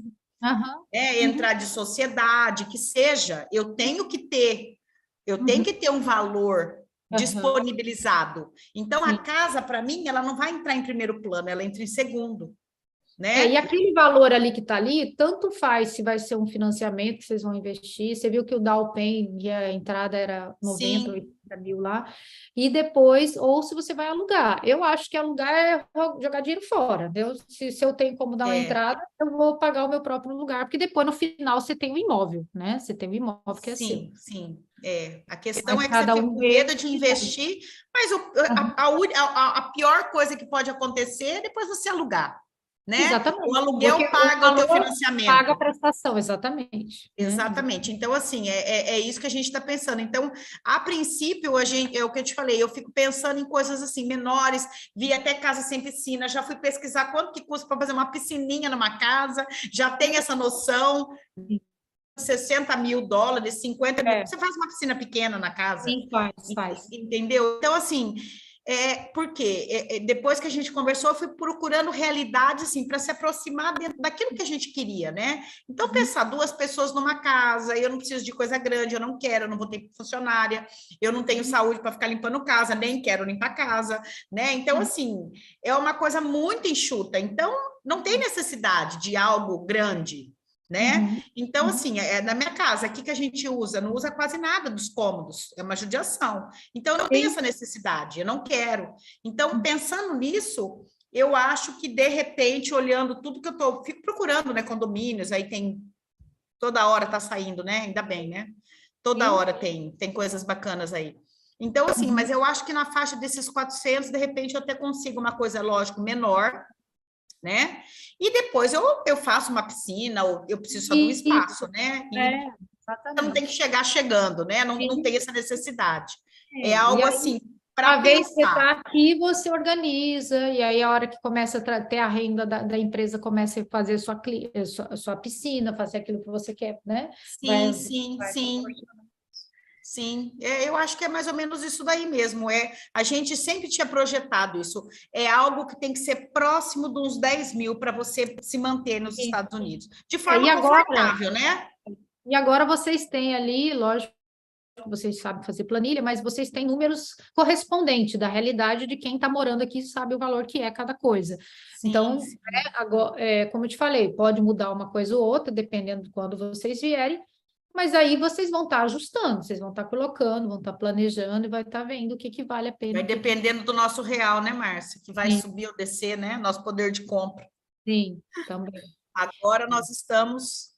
entrar de sociedade, que seja, eu tenho que ter um valor disponibilizado. Então, a casa, para mim, ela não vai entrar em primeiro plano, ela entra em segundo. Né? E aquele valor ali que está ali, tanto faz se vai ser um financiamento que vocês vão investir. Você viu que o down payment e a entrada era 90, 80 mil lá. E depois, ou se você vai alugar. Eu acho que alugar é jogar dinheiro fora. Se eu tenho como dar uma entrada, eu vou pagar o meu próprio lugar, porque depois, no final, você tem o imóvel, né? Você tem o imóvel que é seu. Sim. A questão é que você fica com medo de investir, mas a pior coisa que pode acontecer é depois você alugar. Né? Exatamente. O aluguel paga o teu financiamento. Paga a prestação, exatamente. Exatamente. Né? Então, assim, é isso que a gente está pensando. Então, a princípio, é o que eu te falei, eu fico pensando em coisas assim, menores, vi até casa sem piscina, já fui pesquisar quanto que custa para fazer uma piscininha numa casa, já tem essa noção. 60 mil dólares, 50 mil, você faz uma piscina pequena na casa. Sim, faz. Entendeu? Então, assim, porque depois que a gente conversou, eu fui procurando realidade, assim, para se aproximar daquilo que a gente queria, né? Então, pensar 2 pessoas numa casa, eu não preciso de coisa grande, eu não vou ter funcionária, eu não tenho saúde para ficar limpando casa, nem quero limpar casa, né? Então, assim, é uma coisa muito enxuta. Então, não tem necessidade de algo grande, né? Então, assim, na minha casa, aqui que a gente não usa quase nada dos cômodos, é uma judiação. Então, eu não tenho essa necessidade, eu não quero. Então, pensando nisso, eu acho que, de repente, olhando tudo que fico procurando, né, condomínios, aí tem, toda hora tá saindo, né? Ainda bem, né? Toda hora tem coisas bacanas aí. Então, assim, mas eu acho que na faixa desses 400, de repente, eu até consigo uma coisa, lógico, menor, né? E depois eu faço uma piscina, ou eu preciso só de um espaço, né? Exatamente. Não tem que chegar chegando, né? Não tem essa necessidade. É algo assim, para uma vez que você está aqui, você organiza, e aí a hora que começa a ter a renda da empresa, começa a fazer sua piscina, fazer aquilo que você quer, né? Sim, eu acho que é mais ou menos isso daí mesmo. A gente sempre tinha projetado isso. É algo que tem que ser próximo de uns 10 mil para você se manter nos Estados Unidos. De forma confortável, né? E agora vocês têm ali, lógico, vocês sabem fazer planilha, mas vocês têm números correspondentes da realidade de quem está morando aqui, sabe o valor que é cada coisa. Então, agora, como eu te falei, pode mudar uma coisa ou outra, dependendo de quando vocês vierem, Mas aí vocês vão estar ajustando, vocês vão estar colocando, vão estar planejando e vai estar vendo o que, que vale a pena. Vai dependendo do nosso real, né, Márcia? Que vai Sim. subir ou descer, né? Nosso poder de compra. Sim, também. Agora nós estamos